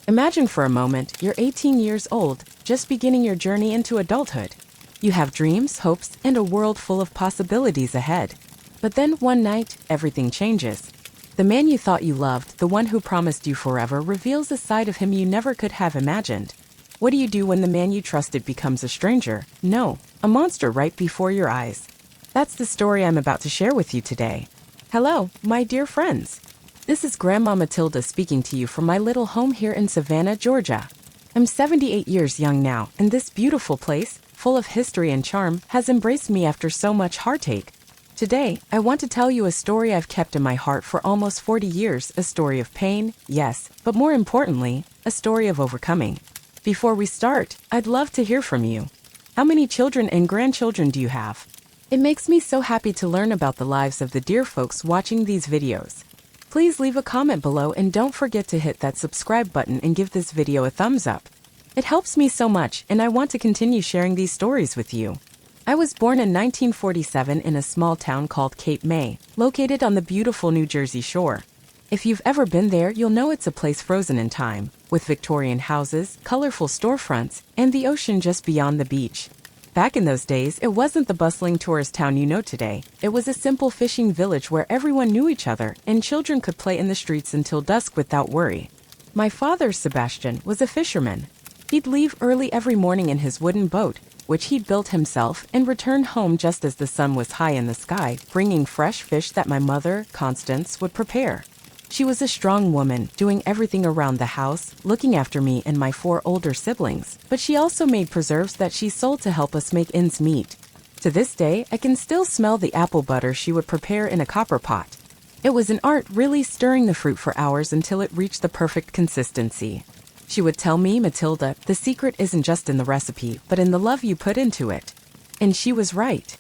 Imagine for a moment you're 18 years old, just beginning your journey into adulthood. You have dreams, hopes, and a world full of possibilities ahead. But then one night, everything changes. The man you thought you loved, the one who promised you forever, reveals a side of him you never could have imagined. What do you do when the man you trusted becomes a stranger? No, a monster right before your eyes. That's the story I'm about to share with you today. Hello, my dear friends. This is Grandma Matilda speaking to you from my little home here in Savannah, Georgia. I'm 78 years young now, and this beautiful place, full of history and charm, has embraced me after so much heartache. Today, I want to tell you a story I've kept in my heart for almost 40 years, a story of pain, yes, but more importantly, a story of overcoming. Before we start, I'd love to hear from you. How many children and grandchildren do you have? It makes me so happy to learn about the lives of the dear folks watching these videos. Please leave a comment below and don't forget to hit that subscribe button and give this video a thumbs up. It helps me so much and I want to continue sharing these stories with you. I was born in 1947 in a small town called Cape May, located on the beautiful New Jersey shore. If you've ever been there, you'll know it's a place frozen in time, with Victorian houses, colorful storefronts, and the ocean just beyond the beach. Back in those days, it wasn't the bustling tourist town you know today. It was a simple fishing village where everyone knew each other and children could play in the streets until dusk without worry. My father, Sebastian, was a fisherman. He'd leave early every morning in his wooden boat, which he'd built himself, and return home just as the sun was high in the sky, bringing fresh fish that my mother, Constance, would prepare. She was a strong woman, doing everything around the house, looking after me and my 4 older siblings, but she also made preserves that she sold to help us make ends meet. To this day, I can still smell the apple butter she would prepare in a copper pot. It was an art, really stirring the fruit for hours until it reached the perfect consistency. She would tell me, Matilda, the secret isn't just in the recipe, but in the love you put into it. And she was right.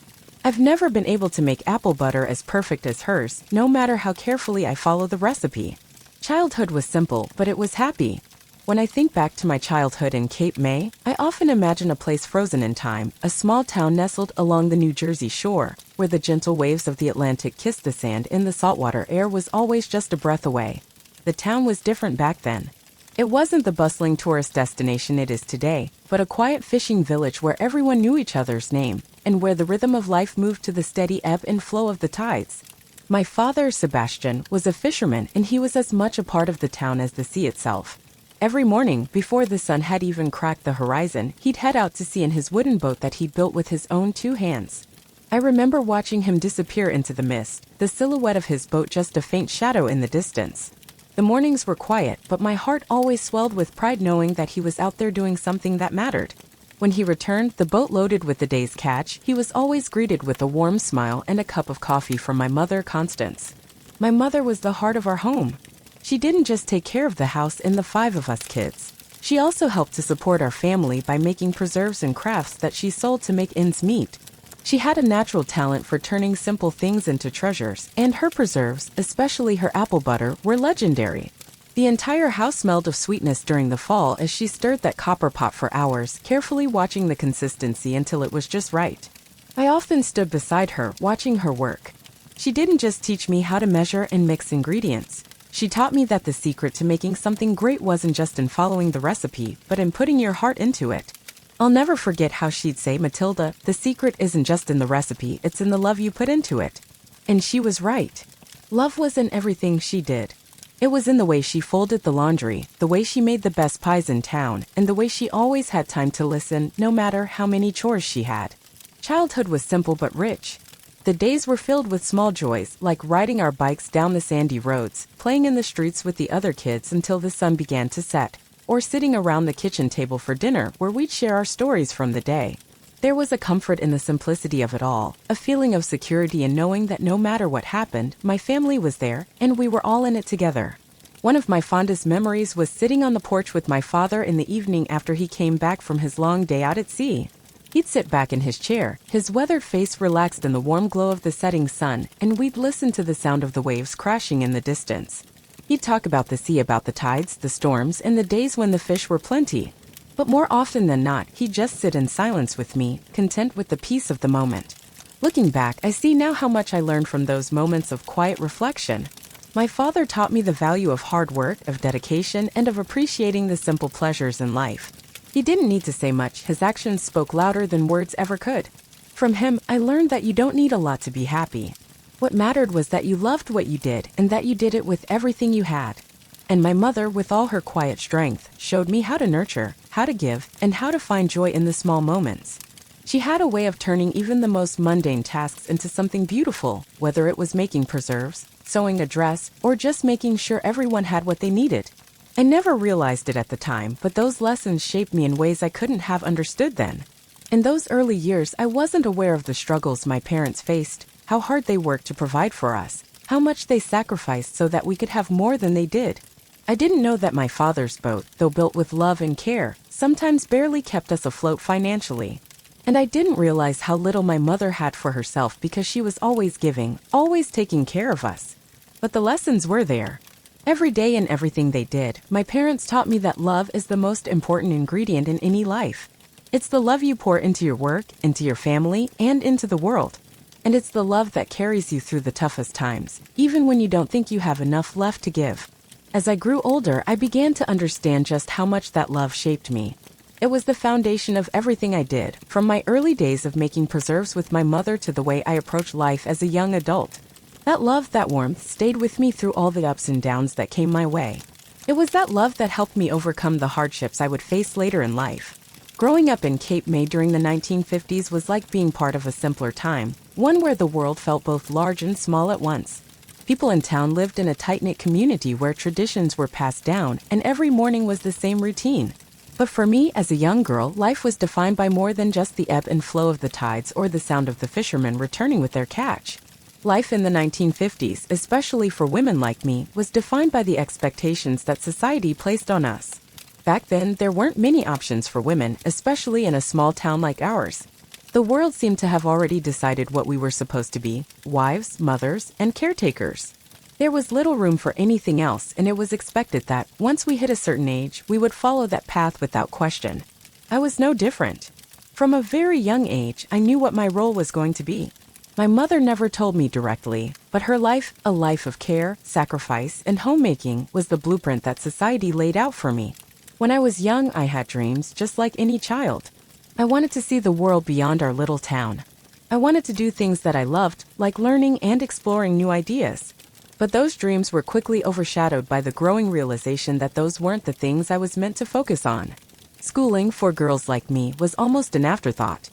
I've never been able to make apple butter as perfect as hers, no matter how carefully I follow the recipe. Childhood was simple, but it was happy. When I think back to my childhood in Cape May, I often imagine a place frozen in time, a small town nestled along the New Jersey shore, where the gentle waves of the Atlantic kissed the sand and the saltwater air was always just a breath away. The town was different back then. It wasn't the bustling tourist destination it is today, but a quiet fishing village where everyone knew each other's name, and where the rhythm of life moved to the steady ebb and flow of the tides. My father, Sebastian, was a fisherman and he was as much a part of the town as the sea itself. Every morning, before the sun had even cracked the horizon, he'd head out to sea in his wooden boat that he built with his own 2 hands. I remember watching him disappear into the mist, the silhouette of his boat just a faint shadow in the distance. The mornings were quiet, but my heart always swelled with pride knowing that he was out there doing something that mattered. When he returned, the boat loaded with the day's catch, he was always greeted with a warm smile and a cup of coffee from my mother, Constance. My mother was the heart of our home. She didn't just take care of the house and the 5 of us kids. She also helped to support our family by making preserves and crafts that she sold to make ends meet. She had a natural talent for turning simple things into treasures, and her preserves, especially her apple butter, were legendary. The entire house smelled of sweetness during the fall as she stirred that copper pot for hours, carefully watching the consistency until it was just right. I often stood beside her, watching her work. She didn't just teach me how to measure and mix ingredients. She taught me that the secret to making something great wasn't just in following the recipe, but in putting your heart into it. I'll never forget how she'd say, Matilda, the secret isn't just in the recipe, it's in the love you put into it. And she was right. Love was in everything she did. It was in the way she folded the laundry, the way she made the best pies in town, and the way she always had time to listen, no matter how many chores she had. Childhood was simple but rich. The days were filled with small joys, like riding our bikes down the sandy roads, playing in the streets with the other kids until the sun began to set, or sitting around the kitchen table for dinner where we'd share our stories from the day. There was a comfort in the simplicity of it all, a feeling of security in knowing that no matter what happened, my family was there, and we were all in it together. One of my fondest memories was sitting on the porch with my father in the evening after he came back from his long day out at sea. He'd sit back in his chair, his weathered face relaxed in the warm glow of the setting sun, and we'd listen to the sound of the waves crashing in the distance. He'd talk about the sea, about the tides, the storms, and the days when the fish were plenty. But more often than not, he'd just sit in silence with me, content with the peace of the moment. Looking back, I see now how much I learned from those moments of quiet reflection. My father taught me the value of hard work, of dedication, and of appreciating the simple pleasures in life. He didn't need to say much, his actions spoke louder than words ever could. From him, I learned that you don't need a lot to be happy. What mattered was that you loved what you did and that you did it with everything you had. And my mother, with all her quiet strength, showed me how to nurture, how to give, and how to find joy in the small moments. She had a way of turning even the most mundane tasks into something beautiful, whether it was making preserves, sewing a dress, or just making sure everyone had what they needed. I never realized it at the time, but those lessons shaped me in ways I couldn't have understood then. In those early years, I wasn't aware of the struggles my parents faced, how hard they worked to provide for us, how much they sacrificed so that we could have more than they did. I didn't know that my father's boat, though built with love and care, sometimes barely kept us afloat financially. And I didn't realize how little my mother had for herself because she was always giving, always taking care of us. But the lessons were there. Every day in everything they did, my parents taught me that love is the most important ingredient in any life. It's the love you pour into your work, into your family, and into the world. And it's the love that carries you through the toughest times, even when you don't think you have enough left to give. As I grew older, I began to understand just how much that love shaped me. It was the foundation of everything I did, from my early days of making preserves with my mother to the way I approached life as a young adult. That love, that warmth, stayed with me through all the ups and downs that came my way. It was that love that helped me overcome the hardships I would face later in life. Growing up in Cape May during the 1950s was like being part of a simpler time, one where the world felt both large and small at once. People in town lived in a tight-knit community where traditions were passed down and every morning was the same routine. But for me, as a young girl, life was defined by more than just the ebb and flow of the tides or the sound of the fishermen returning with their catch. Life in the 1950s, especially for women like me, was defined by the expectations that society placed on us. Back then, there weren't many options for women, especially in a small town like ours. The world seemed to have already decided what we were supposed to be: wives, mothers, and caretakers. There was little room for anything else, and it was expected that, once we hit a certain age, we would follow that path without question. I was no different. From a very young age, I knew what my role was going to be. My mother never told me directly, but her life, a life of care, sacrifice, and homemaking, was the blueprint that society laid out for me. When I was young, I had dreams, just like any child. I wanted to see the world beyond our little town. I wanted to do things that I loved, like learning and exploring new ideas. But those dreams were quickly overshadowed by the growing realization that those weren't the things I was meant to focus on. Schooling, for girls like me, was almost an afterthought.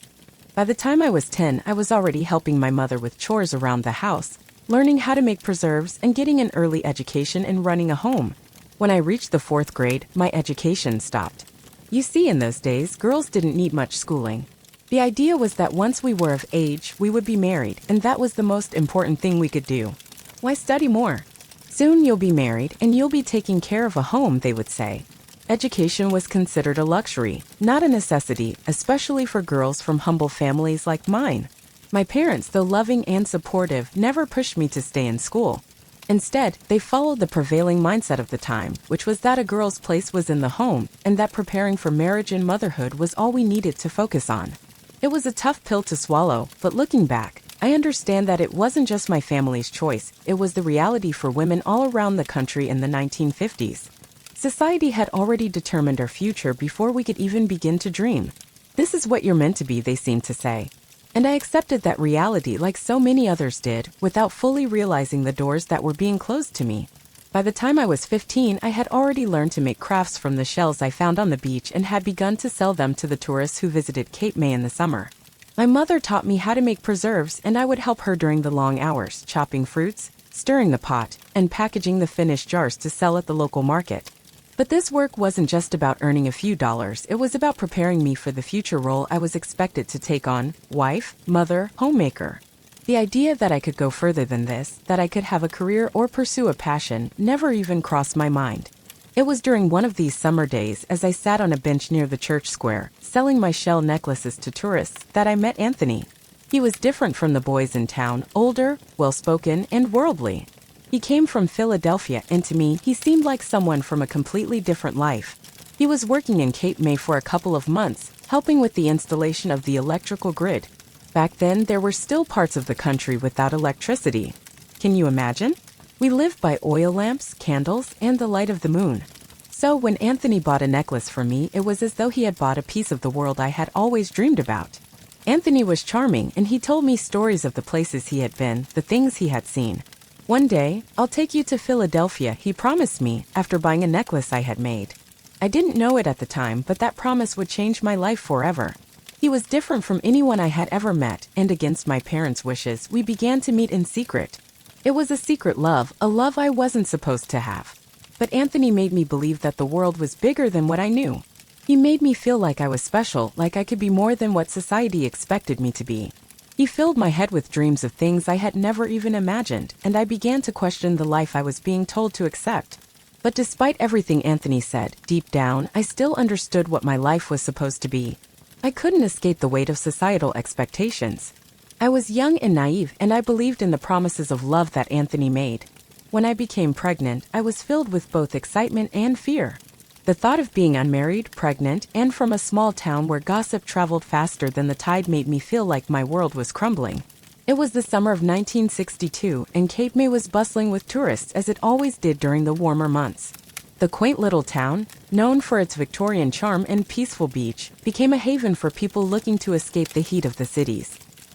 By the time I was 10, I was already helping my mother with chores around the house, learning how to make preserves, and getting an early education in running a home. When I reached the 4th grade, my education stopped. You see, in those days, girls didn't need much schooling. The idea was that once we were of age, we would be married, and that was the most important thing we could do. Why study more? Soon you'll be married, and you'll be taking care of a home, they would say. Education was considered a luxury, not a necessity, especially for girls from humble families like mine. My parents, though loving and supportive, never pushed me to stay in school. Instead, they followed the prevailing mindset of the time, which was that a girl's place was in the home, and that preparing for marriage and motherhood was all we needed to focus on. It was a tough pill to swallow, but looking back, I understand that it wasn't just my family's choice, it was the reality for women all around the country in the 1950s. Society had already determined our future before we could even begin to dream. This is what you're meant to be, they seemed to say. And I accepted that reality like so many others did, without fully realizing the doors that were being closed to me. By the time I was 15, I had already learned to make crafts from the shells I found on the beach and had begun to sell them to the tourists who visited Cape May in the summer. My mother taught me how to make preserves, and I would help her during the long hours, chopping fruits, stirring the pot, and packaging the finished jars to sell at the local market. But this work wasn't just about earning a few dollars, it was about preparing me for the future role I was expected to take on: wife, mother, homemaker. The idea that I could go further than this, that I could have a career or pursue a passion, never even crossed my mind. It was during one of these summer days, as I sat on a bench near the church square, selling my shell necklaces to tourists, that I met Anthony. He was different from the boys in town, older, well-spoken, and worldly. He came from Philadelphia, and to me, he seemed like someone from a completely different life. He was working in Cape May for a couple of months, helping with the installation of the electrical grid. Back then, there were still parts of the country without electricity. Can you imagine? We lived by oil lamps, candles, and the light of the moon. So when Anthony bought a necklace for me, it was as though he had bought a piece of the world I had always dreamed about. Anthony was charming, and he told me stories of the places he had been, the things he had seen. One day, "I'll take you to Philadelphia," he promised me, after buying a necklace I had made. I didn't know it at the time, but that promise would change my life forever. He was different from anyone I had ever met, and against my parents' wishes, we began to meet in secret. It was a secret love, a love I wasn't supposed to have. But Anthony made me believe that the world was bigger than what I knew. He made me feel like I was special, like I could be more than what society expected me to be. He filled my head with dreams of things I had never even imagined, and I began to question the life I was being told to accept. But despite everything Anthony said, deep down, I still understood what my life was supposed to be. I couldn't escape the weight of societal expectations. I was young and naive, and I believed in the promises of love that Anthony made. When I became pregnant, I was filled with both excitement and fear. The thought of being unmarried, pregnant, and from a small town where gossip traveled faster than the tide made me feel like my world was crumbling. It was the summer of 1962, and Cape May was bustling with tourists as it always did during the warmer months. The quaint little town, known for its Victorian charm and peaceful beach, became a haven for people looking to escape the heat of the cities.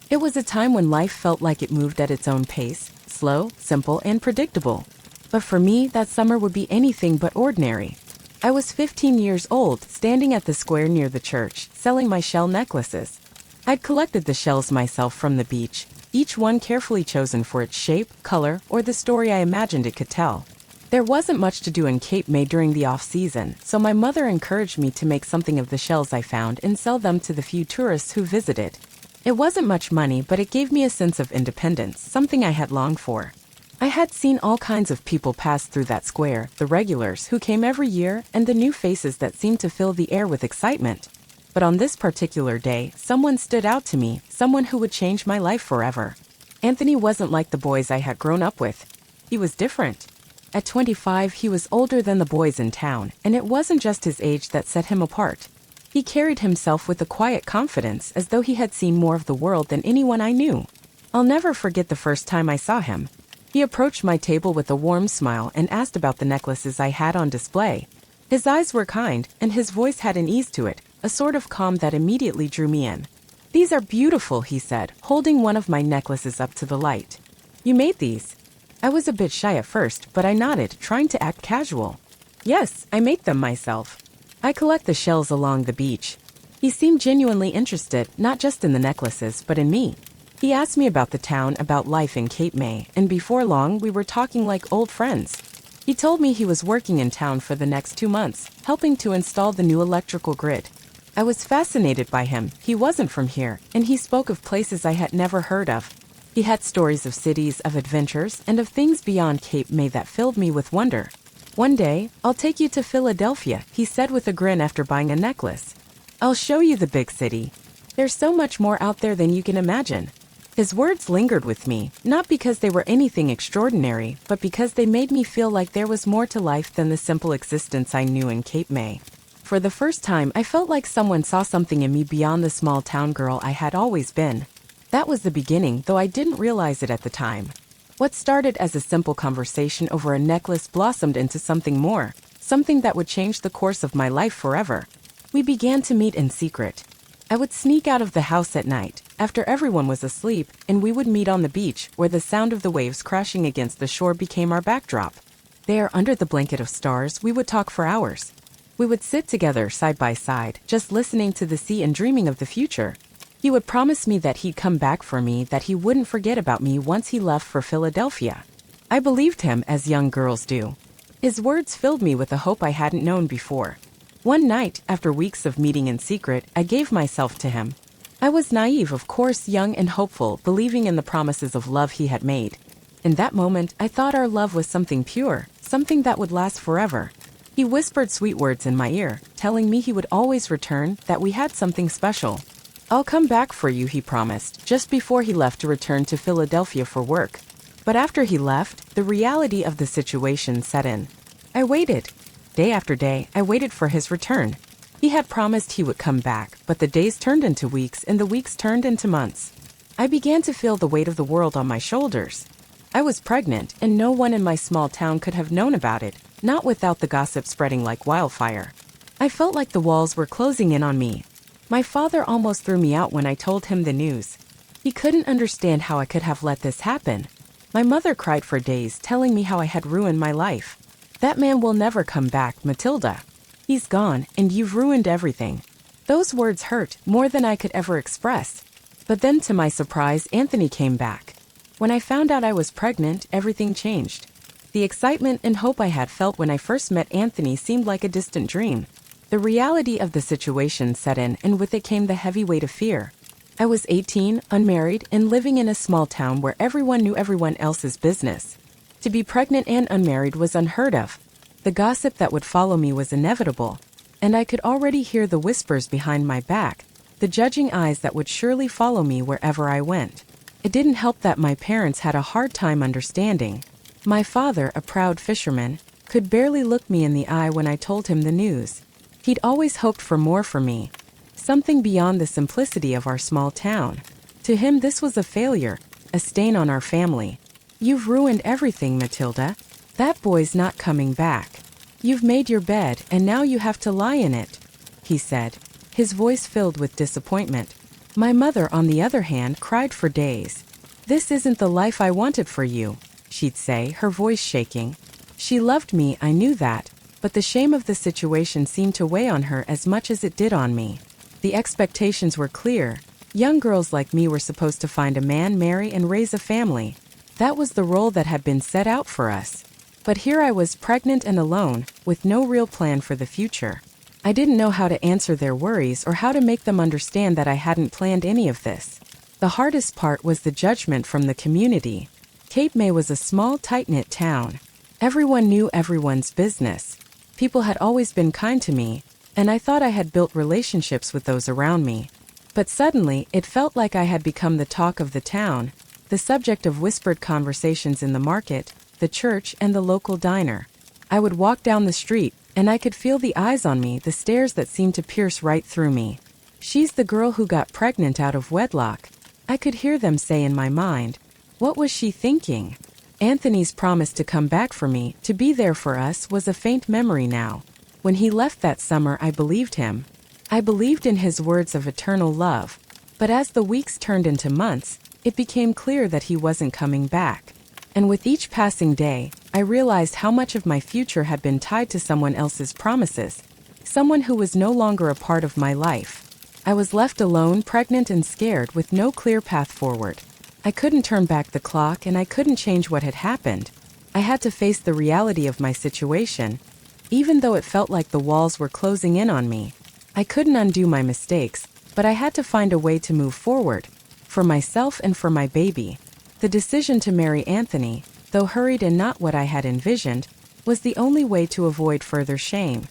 It was a time when life felt like it moved at its own pace, slow, simple, and predictable. But for me, that summer would be anything but ordinary. I was 15 years old, standing at the square near the church, selling my shell necklaces. I'd collected the shells myself from the beach, each one carefully chosen for its shape, color, or the story I imagined it could tell. There wasn't much to do in Cape May during the off-season, so my mother encouraged me to make something of the shells I found and sell them to the few tourists who visited. It wasn't much money, but it gave me a sense of independence, something I had longed for. I had seen all kinds of people pass through that square, the regulars who came every year, and the new faces that seemed to fill the air with excitement. But on this particular day, someone stood out to me, someone who would change my life forever. Anthony wasn't like the boys I had grown up with. He was different. At 25, he was older than the boys in town, and it wasn't just his age that set him apart. He carried himself with a quiet confidence, as though he had seen more of the world than anyone I knew. I'll never forget the first time I saw him. He approached my table with a warm smile and asked about the necklaces I had on display. His eyes were kind, and his voice had an ease to it, a sort of calm that immediately drew me in. "These are beautiful," he said, holding one of my necklaces up to the light. "You made these?" I was a bit shy at first, but I nodded, trying to act casual. "Yes, I made them myself. I collect the shells along the beach." He seemed genuinely interested, not just in the necklaces, but in me. He asked me about the town, about life in Cape May, and before long we were talking like old friends. He told me he was working in town for the next 2 months, helping to install the new electrical grid. I was fascinated by him. He wasn't from here, and he spoke of places I had never heard of. He had stories of cities, of adventures, and of things beyond Cape May that filled me with wonder. One day, "I'll take you to Philadelphia," he said with a grin after buying a necklace. "I'll show you the big city. There's so much more out there than you can imagine." His words lingered with me, not because they were anything extraordinary, but because they made me feel like there was more to life than the simple existence I knew in Cape May. For the first time, I felt like someone saw something in me beyond the small town girl I had always been. That was the beginning, though I didn't realize it at the time. What started as a simple conversation over a necklace blossomed into something more, something that would change the course of my life forever. We began to meet in secret. I would sneak out of the house at night, after everyone was asleep, and we would meet on the beach, where the sound of the waves crashing against the shore became our backdrop. There, under the blanket of stars, we would talk for hours. We would sit together side by side, just listening to the sea and dreaming of the future. He would promise me that he'd come back for me, that he wouldn't forget about me once he left for Philadelphia. I believed him, as young girls do. His words filled me with a hope I hadn't known before. One night, after weeks of meeting in secret, I gave myself to him. I was naive, of course, young and hopeful, believing in the promises of love he had made. In that moment, I thought our love was something pure, something that would last forever. He whispered sweet words in my ear, telling me he would always return, that we had something special. "I'll come back for you," he promised, just before he left to return to Philadelphia for work. But after he left, the reality of the situation set in. I waited. Day after day, I waited for his return. He had promised he would come back, but the days turned into weeks and the weeks turned into months. I began to feel the weight of the world on my shoulders. I was pregnant, and no one in my small town could have known about it, not without the gossip spreading like wildfire. I felt like the walls were closing in on me. My father almost threw me out when I told him the news. He couldn't understand how I could have let this happen. My mother cried for days, telling me how I had ruined my life. That man will never come back, Matilda. He's gone, and you've ruined everything. Those words hurt more than I could ever express. But then, to my surprise, Anthony came back. When I found out I was pregnant, everything changed. The excitement and hope I had felt when I first met Anthony seemed like a distant dream. The reality of the situation set in, and with it came the heavy weight of fear. I was 18, unmarried, and living in a small town where everyone knew everyone else's business. To be pregnant and unmarried was unheard of. The gossip that would follow me was inevitable, and I could already hear the whispers behind my back, the judging eyes that would surely follow me wherever I went. It didn't help that my parents had a hard time understanding. My father, a proud fisherman, could barely look me in the eye when I told him the news. He'd always hoped for more for me, something beyond the simplicity of our small town. To him, this was a failure, a stain on our family. You've ruined everything, Matilda. That boy's not coming back. You've made your bed, and now you have to lie in it, he said, his voice filled with disappointment. My mother, on the other hand, cried for days. This isn't the life I wanted for you, she'd say, her voice shaking. She loved me, I knew that, but the shame of the situation seemed to weigh on her as much as it did on me. The expectations were clear. Young girls like me were supposed to find a man, marry, and raise a family. That was the role that had been set out for us. But here I was, pregnant and alone, with no real plan for the future. I didn't know how to answer their worries or how to make them understand that I hadn't planned any of this. The hardest part was the judgment from the community. Cape May was a small, tight-knit town. Everyone knew everyone's business. People had always been kind to me, and I thought I had built relationships with those around me. But suddenly, it felt like I had become the talk of the town, the subject of whispered conversations in the market, the church, and the local diner. I would walk down the street, and I could feel the eyes on me, the stares that seemed to pierce right through me. She's the girl who got pregnant out of wedlock. I could hear them say in my mind. What was she thinking? Anthony's promise to come back for me, to be there for us, was a faint memory now. When he left that summer, I believed him. I believed in his words of eternal love. But as the weeks turned into months, it became clear that he wasn't coming back. And with each passing day, I realized how much of my future had been tied to someone else's promises, someone who was no longer a part of my life. I was left alone, pregnant and scared, with no clear path forward. I couldn't turn back the clock, and I couldn't change what had happened. I had to face the reality of my situation. Even though it felt like the walls were closing in on me, I couldn't undo my mistakes, but I had to find a way to move forward, for myself and for my baby. The decision to marry Anthony, though hurried and not what I had envisioned, was the only way to avoid further shame.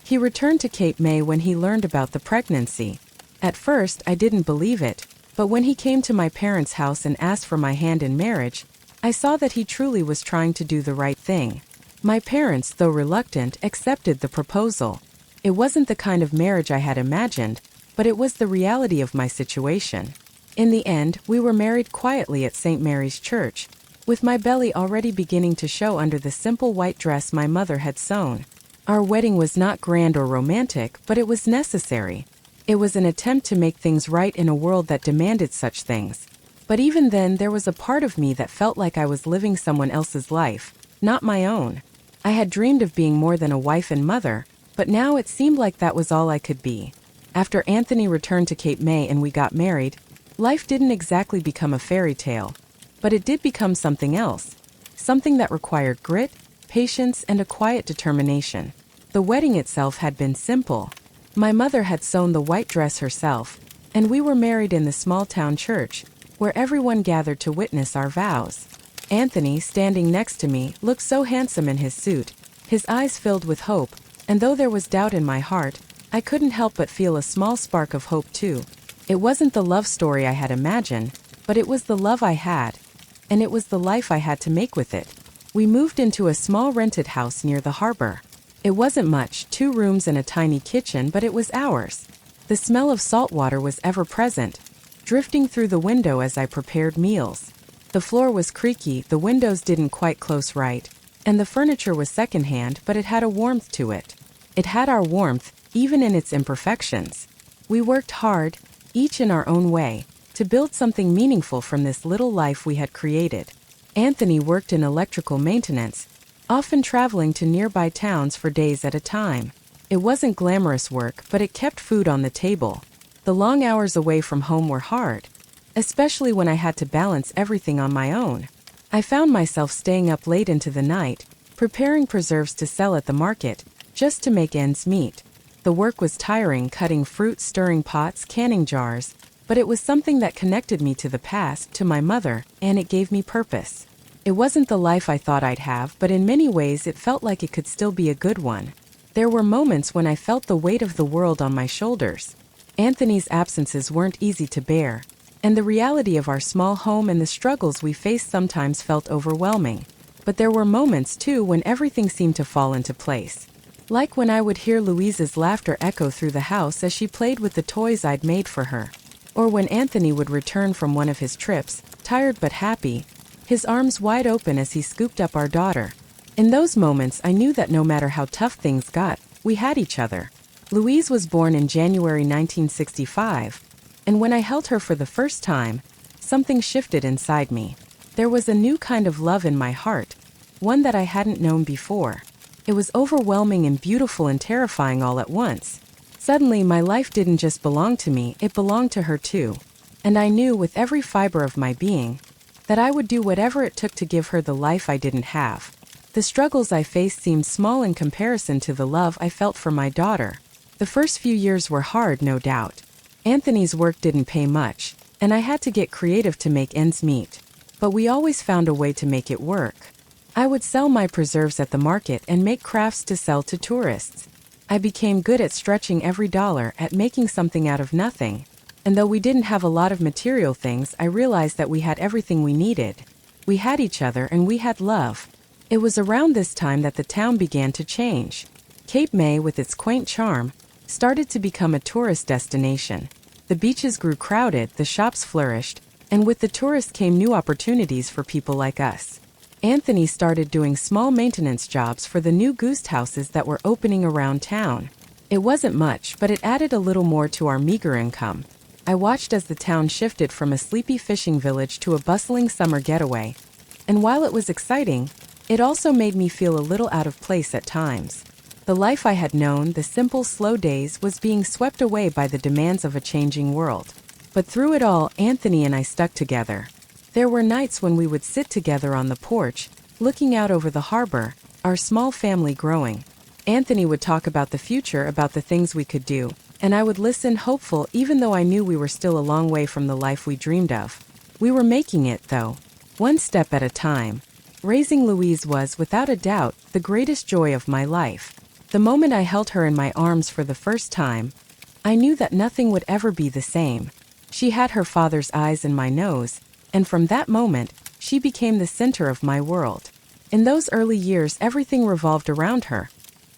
He returned to Cape May when he learned about the pregnancy. At first, I didn't believe it, but when he came to my parents' house and asked for my hand in marriage, I saw that he truly was trying to do the right thing. My parents, though reluctant, accepted the proposal. It wasn't the kind of marriage I had imagined, but it was the reality of my situation. In the end, we were married quietly at St. Mary's Church, with my belly already beginning to show under the simple white dress my mother had sewn. Our wedding was not grand or romantic, but it was necessary. It was an attempt to make things right in a world that demanded such things. But even then, there was a part of me that felt like I was living someone else's life, not my own. I had dreamed of being more than a wife and mother, but now it seemed like that was all I could be. After Anthony returned to Cape May and we got married, life didn't exactly become a fairy tale, but it did become something else. Something that required grit, patience, and a quiet determination. The wedding itself had been simple. My mother had sewn the white dress herself, and we were married in the small-town church, where everyone gathered to witness our vows. Anthony, standing next to me, looked so handsome in his suit, his eyes filled with hope, and though there was doubt in my heart, I couldn't help but feel a small spark of hope too. It wasn't the love story I had imagined, but it was the love I had, and it was the life I had to make with it. We moved into a small rented house near the harbor. It wasn't much, 2 rooms and a tiny kitchen, but it was ours. The smell of salt water was ever present, drifting through the window as I prepared meals. The floor was creaky, the windows didn't quite close right, and the furniture was secondhand, but it had a warmth to it. It had our warmth, even in its imperfections. We worked hard, each in our own way, to build something meaningful from this little life we had created. Anthony worked in electrical maintenance, often traveling to nearby towns for days at a time. It wasn't glamorous work, but it kept food on the table. The long hours away from home were hard, especially when I had to balance everything on my own. I found myself staying up late into the night, preparing preserves to sell at the market, just to make ends meet. The work was tiring, cutting fruit, stirring pots, canning jars, but it was something that connected me to the past, to my mother, and it gave me purpose. It wasn't the life I thought I'd have, but in many ways it felt like it could still be a good one. There were moments when I felt the weight of the world on my shoulders. Anthony's absences weren't easy to bear, and the reality of our small home and the struggles we faced sometimes felt overwhelming. But there were moments too when everything seemed to fall into place. Like when I would hear Louise's laughter echo through the house as she played with the toys I'd made for her. Or when Anthony would return from one of his trips, tired but happy, his arms wide open as he scooped up our daughter. In those moments I knew that no matter how tough things got, we had each other. Louise was born in January 1965, and when I held her for the first time, something shifted inside me. There was a new kind of love in my heart, one that I hadn't known before. It was overwhelming and beautiful and terrifying all at once. Suddenly, my life didn't just belong to me, it belonged to her too. And I knew with every fiber of my being that I would do whatever it took to give her the life I didn't have. The struggles I faced seemed small in comparison to the love I felt for my daughter. The first few years were hard, no doubt. Anthony's work didn't pay much, and I had to get creative to make ends meet. But we always found a way to make it work. I would sell my preserves at the market and make crafts to sell to tourists. I became good at stretching every dollar, at making something out of nothing. And though we didn't have a lot of material things, I realized that we had everything we needed. We had each other and we had love. It was around this time that the town began to change. Cape May, with its quaint charm, started to become a tourist destination. The beaches grew crowded, the shops flourished, and with the tourists came new opportunities for people like us. Anthony started doing small maintenance jobs for the new guest houses that were opening around town. It wasn't much, but it added a little more to our meager income. I watched as the town shifted from a sleepy fishing village to a bustling summer getaway. And while it was exciting, it also made me feel a little out of place at times. The life I had known, the simple, slow days, was being swept away by the demands of a changing world. But through it all, Anthony and I stuck together. There were nights when we would sit together on the porch, looking out over the harbor, our small family growing. Anthony would talk about the future, about the things we could do, and I would listen, hopeful, even though I knew we were still a long way from the life we dreamed of. We were making it, though, one step at a time. Raising Louise was, without a doubt, the greatest joy of my life. The moment I held her in my arms for the first time, I knew that nothing would ever be the same. She had her father's eyes in my nose, and from that moment, she became the center of my world. In those early years, everything revolved around her.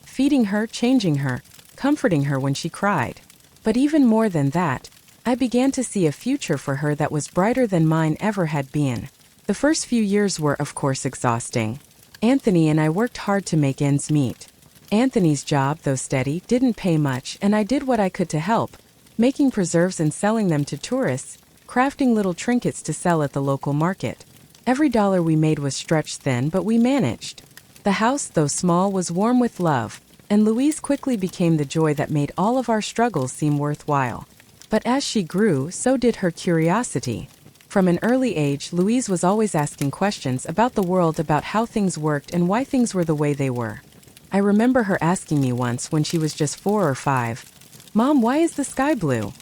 Feeding her, changing her, comforting her when she cried. But even more than that, I began to see a future for her that was brighter than mine ever had been. The first few years were, of course, exhausting. Anthony and I worked hard to make ends meet. Anthony's job, though steady, didn't pay much, and I did what I could to help, making preserves and selling them to tourists, crafting little trinkets to sell at the local market. Every dollar we made was stretched thin, but we managed. The house, though small, was warm with love, and Louise quickly became the joy that made all of our struggles seem worthwhile. But as she grew, so did her curiosity. From an early age, Louise was always asking questions about the world, about how things worked and why things were the way they were. I remember her asking me once when she was just 4 or 5, "Mom, why is the sky blue?"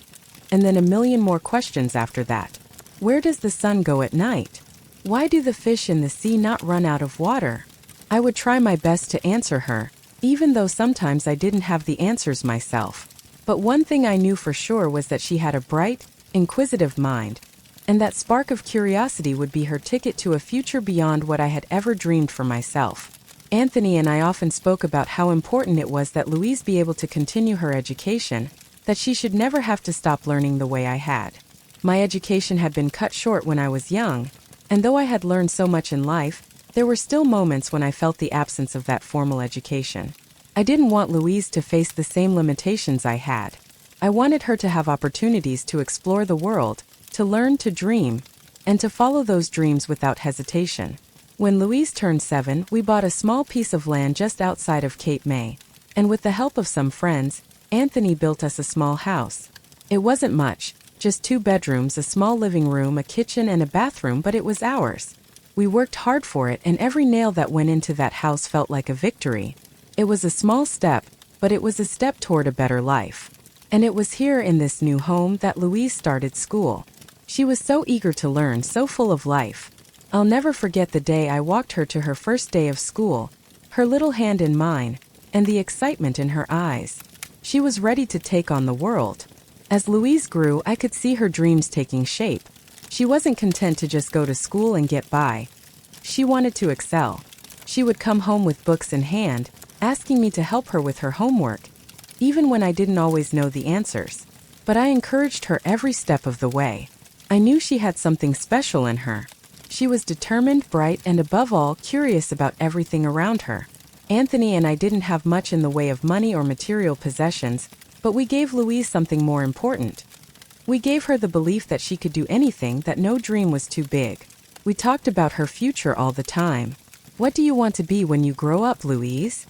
And then a million more questions after that. Where does the sun go at night? Why do the fish in the sea not run out of water? I would try my best to answer her, even though sometimes I didn't have the answers myself. But one thing I knew for sure was that she had a bright, inquisitive mind, and that spark of curiosity would be her ticket to a future beyond what I had ever dreamed for myself. Anthony and I often spoke about how important it was that Louise be able to continue her education, that she should never have to stop learning the way I had. My education had been cut short when I was young, And though I had learned so much in life, there were still moments when I felt the absence of that formal education. I didn't want Louise to face the same limitations I had. I wanted her to have opportunities to explore the world, to learn, to dream, and to follow those dreams without hesitation. When Louise turned 7, we bought a small piece of land just outside of Cape May, and with the help of some friends, Anthony built us a small house. It wasn't much, just 2 bedrooms, a small living room, a kitchen, and a bathroom, but it was ours. We worked hard for it, and every nail that went into that house felt like a victory. It was a small step, but it was a step toward a better life. And it was here in this new home that Louise started school. She was so eager to learn, so full of life. I'll never forget the day I walked her to her first day of school, her little hand in mine, and the excitement in her eyes. She was ready to take on the world. As Louise grew, I could see her dreams taking shape. She wasn't content to just go to school and get by. She wanted to excel. She would come home with books in hand, asking me to help her with her homework, even when I didn't always know the answers. But I encouraged her every step of the way. I knew she had something special in her. She was determined, bright, and above all, curious about everything around her. Anthony and I didn't have much in the way of money or material possessions, but we gave Louise something more important. We gave her the belief that she could do anything, that no dream was too big. We talked about her future all the time. "What do you want to be when you grow up, Louise?"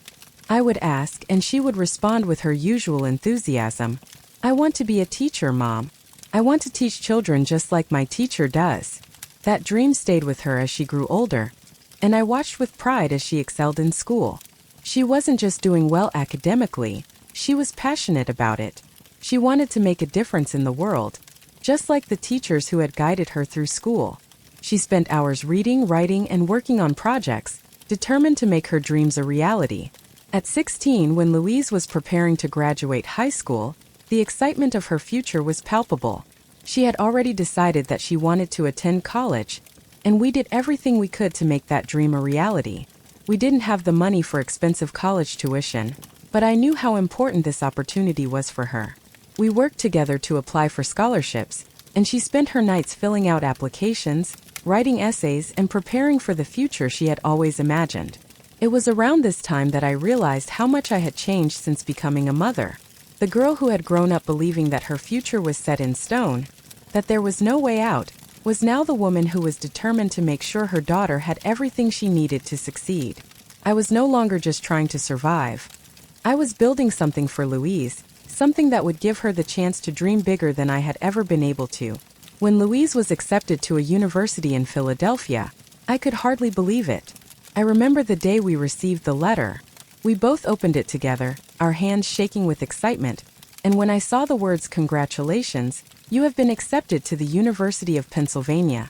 I would ask, and she would respond with her usual enthusiasm. "I want to be a teacher, Mom. I want to teach children just like my teacher does." That dream stayed with her as she grew older, and I watched with pride as she excelled in school. She wasn't just doing well academically, she was passionate about it. She wanted to make a difference in the world, just like the teachers who had guided her through school. She spent hours reading, writing, and working on projects, determined to make her dreams a reality. At 16, when Louise was preparing to graduate high school, the excitement of her future was palpable. She had already decided that she wanted to attend college, and we did everything we could to make that dream a reality. We didn't have the money for expensive college tuition, but I knew how important this opportunity was for her. We worked together to apply for scholarships, and she spent her nights filling out applications, writing essays, and preparing for the future she had always imagined. It was around this time that I realized how much I had changed since becoming a mother. The girl who had grown up believing that her future was set in stone, that there was no way out, was now the woman who was determined to make sure her daughter had everything she needed to succeed. I was no longer just trying to survive. I was building something for Louise, something that would give her the chance to dream bigger than I had ever been able to. When Louise was accepted to a university in Philadelphia, I could hardly believe it. I remember the day we received the letter. We both opened it together, our hands shaking with excitement, and when I saw the words "Congratulations, you have been accepted to the University of Pennsylvania,"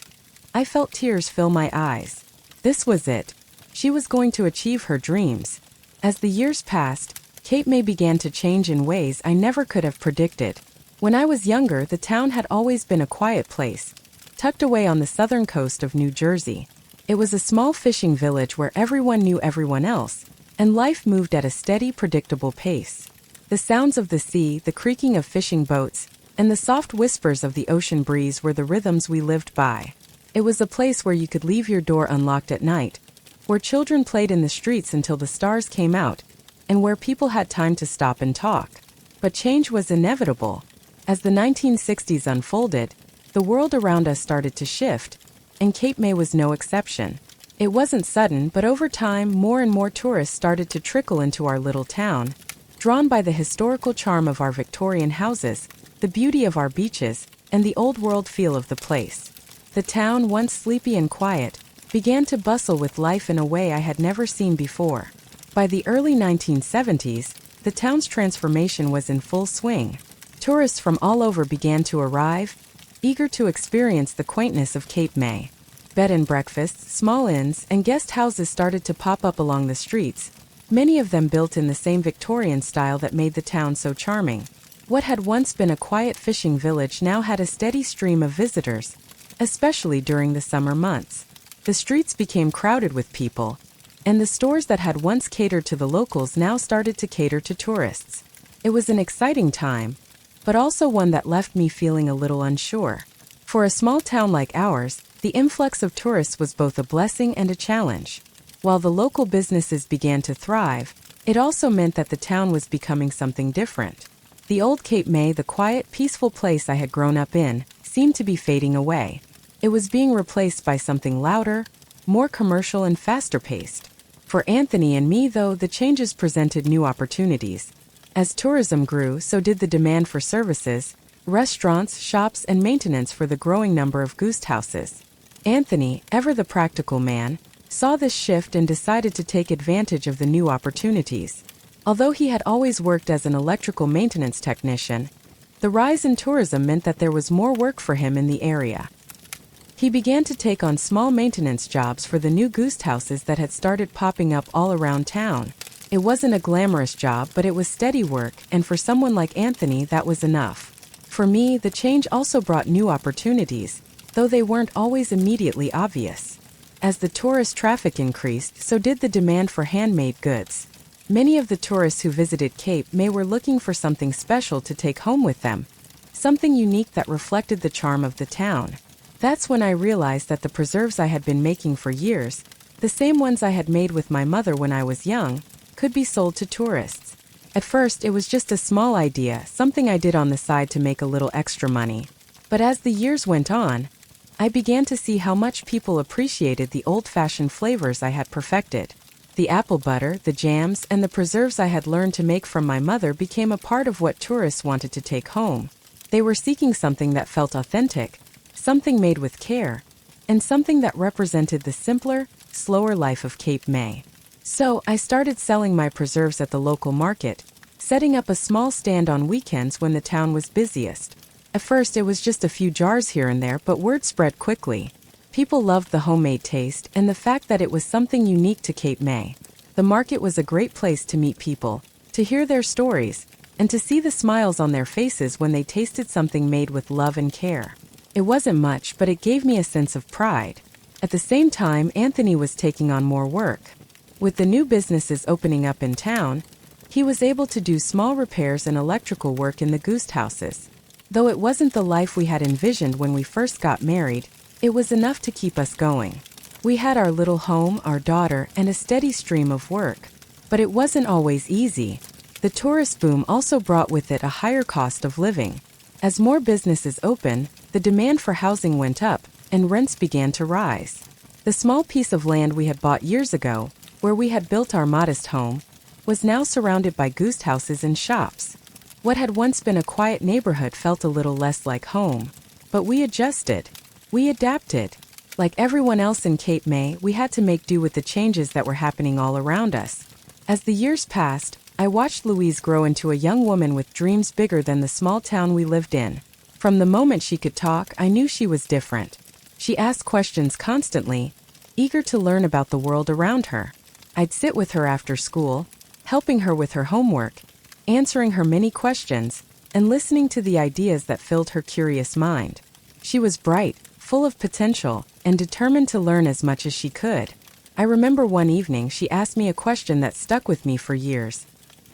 I felt tears fill my eyes. This was it. She was going to achieve her dreams. As the years passed, Cape May began to change in ways I never could have predicted. When I was younger, the town had always been a quiet place, tucked away on the southern coast of New Jersey. It was a small fishing village where everyone knew everyone else, and life moved at a steady, predictable pace. The sounds of the sea, the creaking of fishing boats, and the soft whispers of the ocean breeze were the rhythms we lived by. It was a place where you could leave your door unlocked at night, where children played in the streets until the stars came out, and where people had time to stop and talk. But change was inevitable. As the 1960s unfolded, the world around us started to shift, and Cape May was no exception. It wasn't sudden, but over time, more and more tourists started to trickle into our little town, drawn by the historical charm of our Victorian houses, the beauty of our beaches, and the old-world feel of the place. The town, once sleepy and quiet, began to bustle with life in a way I had never seen before. By the early 1970s, the town's transformation was in full swing. Tourists from all over began to arrive, eager to experience the quaintness of Cape May. Bed and breakfasts, small inns, and guest houses started to pop up along the streets, many of them built in the same Victorian style that made the town so charming. What had once been a quiet fishing village now had a steady stream of visitors, especially during the summer months. The streets became crowded with people, and the stores that had once catered to the locals now started to cater to tourists. It was an exciting time, but also one that left me feeling a little unsure. For a small town like ours, The influx of tourists was both a blessing and a challenge. While the local businesses began to thrive, it also meant that the town was becoming something different. The old Cape May, the quiet, peaceful place I had grown up in, seemed to be fading away. It was being replaced by something louder, more commercial and faster-paced. For Anthony and me, though, the changes presented new opportunities. As tourism grew, so did the demand for services, restaurants, shops, and maintenance for the growing number of guest houses. Anthony, ever the practical man, saw this shift and decided to take advantage of the new opportunities. Although he had always worked as an electrical maintenance technician, the rise in tourism meant that there was more work for him in the area. He began to take on small maintenance jobs for the new guest houses that had started popping up all around town. It wasn't a glamorous job, but it was steady work, and for someone like Anthony, that was enough. For me, the change also brought new opportunities, though they weren't always immediately obvious. As the tourist traffic increased, so did the demand for handmade goods. Many of the tourists who visited Cape May were looking for something special to take home with them, something unique that reflected the charm of the town. That's when I realized that the preserves I had been making for years, the same ones I had made with my mother when I was young, could be sold to tourists. At first, it was just a small idea, something I did on the side to make a little extra money. But as the years went on, I began to see how much people appreciated the old-fashioned flavors I had perfected. The apple butter, the jams, and the preserves I had learned to make from my mother became a part of what tourists wanted to take home. They were seeking something that felt authentic, something made with care, and something that represented the simpler, slower life of Cape May. So, I started selling my preserves at the local market, setting up a small stand on weekends when the town was busiest. At first, it was just a few jars here and there, but word spread quickly. People loved the homemade taste and the fact that it was something unique to Cape May. The market was a great place to meet people, to hear their stories, and to see the smiles on their faces when they tasted something made with love and care. It wasn't much, but it gave me a sense of pride. At the same time, Anthony was taking on more work. With the new businesses opening up in town, he was able to do small repairs and electrical work in the guest houses. Though it wasn't the life we had envisioned when we first got married, it was enough to keep us going. We had our little home, our daughter, and a steady stream of work. But it wasn't always easy. The tourist boom also brought with it a higher cost of living. As more businesses opened, the demand for housing went up, and rents began to rise. The small piece of land we had bought years ago, where we had built our modest home, was now surrounded by guest houses and shops. What had once been a quiet neighborhood felt a little less like home. But we adjusted. We adapted. Like everyone else in Cape May, we had to make do with the changes that were happening all around us. As the years passed, I watched Louise grow into a young woman with dreams bigger than the small town we lived in. From the moment she could talk, I knew she was different. She asked questions constantly, eager to learn about the world around her. I'd sit with her after school, helping her with her homework, answering her many questions, and listening to the ideas that filled her curious mind. She was bright, full of potential, and determined to learn as much as she could. I remember one evening she asked me a question that stuck with me for years.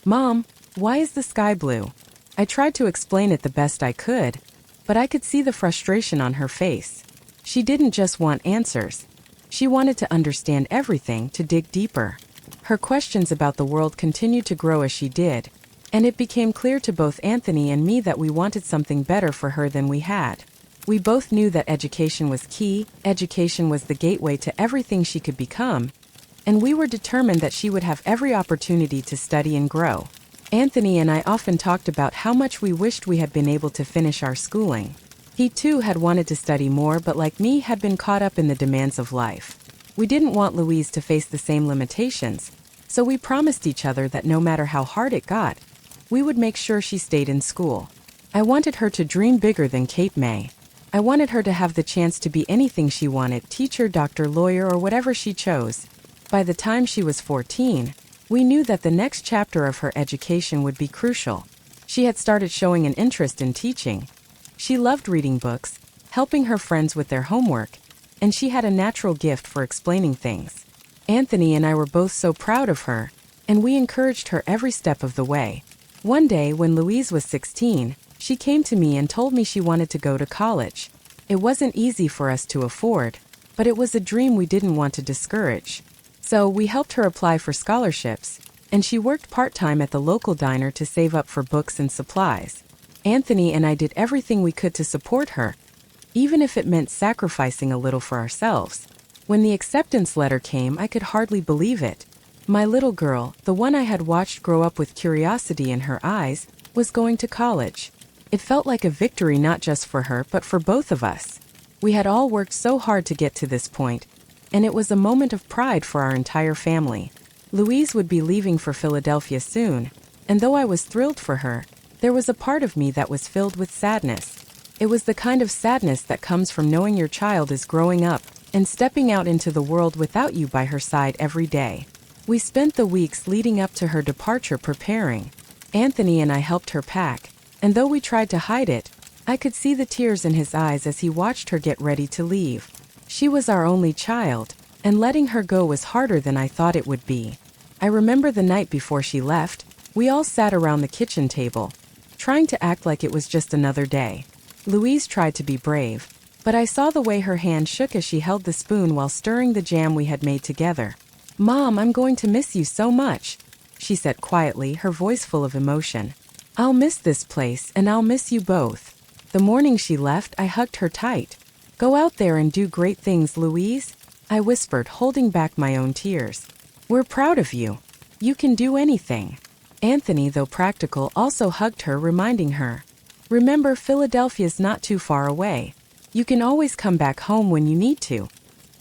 "Mom, why is the sky blue?" I tried to explain it the best I could, but I could see the frustration on her face. She didn't just want answers. She wanted to understand everything, to dig deeper. Her questions about the world continued to grow as she did, and it became clear to both Anthony and me that we wanted something better for her than we had. We both knew that education was key, education was the gateway to everything she could become, and we were determined that she would have every opportunity to study and grow. Anthony and I often talked about how much we wished we had been able to finish our schooling. He too had wanted to study more, but like me had been caught up in the demands of life. We didn't want Louise to face the same limitations, so we promised each other that no matter how hard it got, we would make sure she stayed in school. I wanted her to dream bigger than Cape May. I wanted her to have the chance to be anything she wanted, teacher, doctor, lawyer, or whatever she chose. By the time she was 14, we knew that the next chapter of her education would be crucial. She had started showing an interest in teaching. She loved reading books, helping her friends with their homework, and she had a natural gift for explaining things. Anthony and I were both so proud of her, and we encouraged her every step of the way. One day, when Louise was 16, she came to me and told me she wanted to go to college. It wasn't easy for us to afford, but it was a dream we didn't want to discourage. So we helped her apply for scholarships, and she worked part-time at the local diner to save up for books and supplies. Anthony and I did everything we could to support her, even if it meant sacrificing a little for ourselves. When the acceptance letter came, I could hardly believe it. My little girl, the one I had watched grow up with curiosity in her eyes, was going to college. It felt like a victory not just for her but for both of us. We had all worked so hard to get to this point, and it was a moment of pride for our entire family. Louise would be leaving for Philadelphia soon, and though I was thrilled for her, there was a part of me that was filled with sadness. It was the kind of sadness that comes from knowing your child is growing up and stepping out into the world without you by her side every day. We spent the weeks leading up to her departure preparing. Anthony and I helped her pack, and though we tried to hide it, I could see the tears in his eyes as he watched her get ready to leave. She was our only child, and letting her go was harder than I thought it would be. I remember the night before she left, we all sat around the kitchen table, trying to act like it was just another day. Louise tried to be brave, but I saw the way her hand shook as she held the spoon while stirring the jam we had made together. "Mom, I'm going to miss you so much," she said quietly, her voice full of emotion. "I'll miss this place, and I'll miss you both." The morning she left, I hugged her tight. "Go out there and do great things, Louise," I whispered, holding back my own tears. "We're proud of you. You can do anything." Anthony, though practical, also hugged her, reminding her, "Remember, Philadelphia's not too far away. You can always come back home when you need to."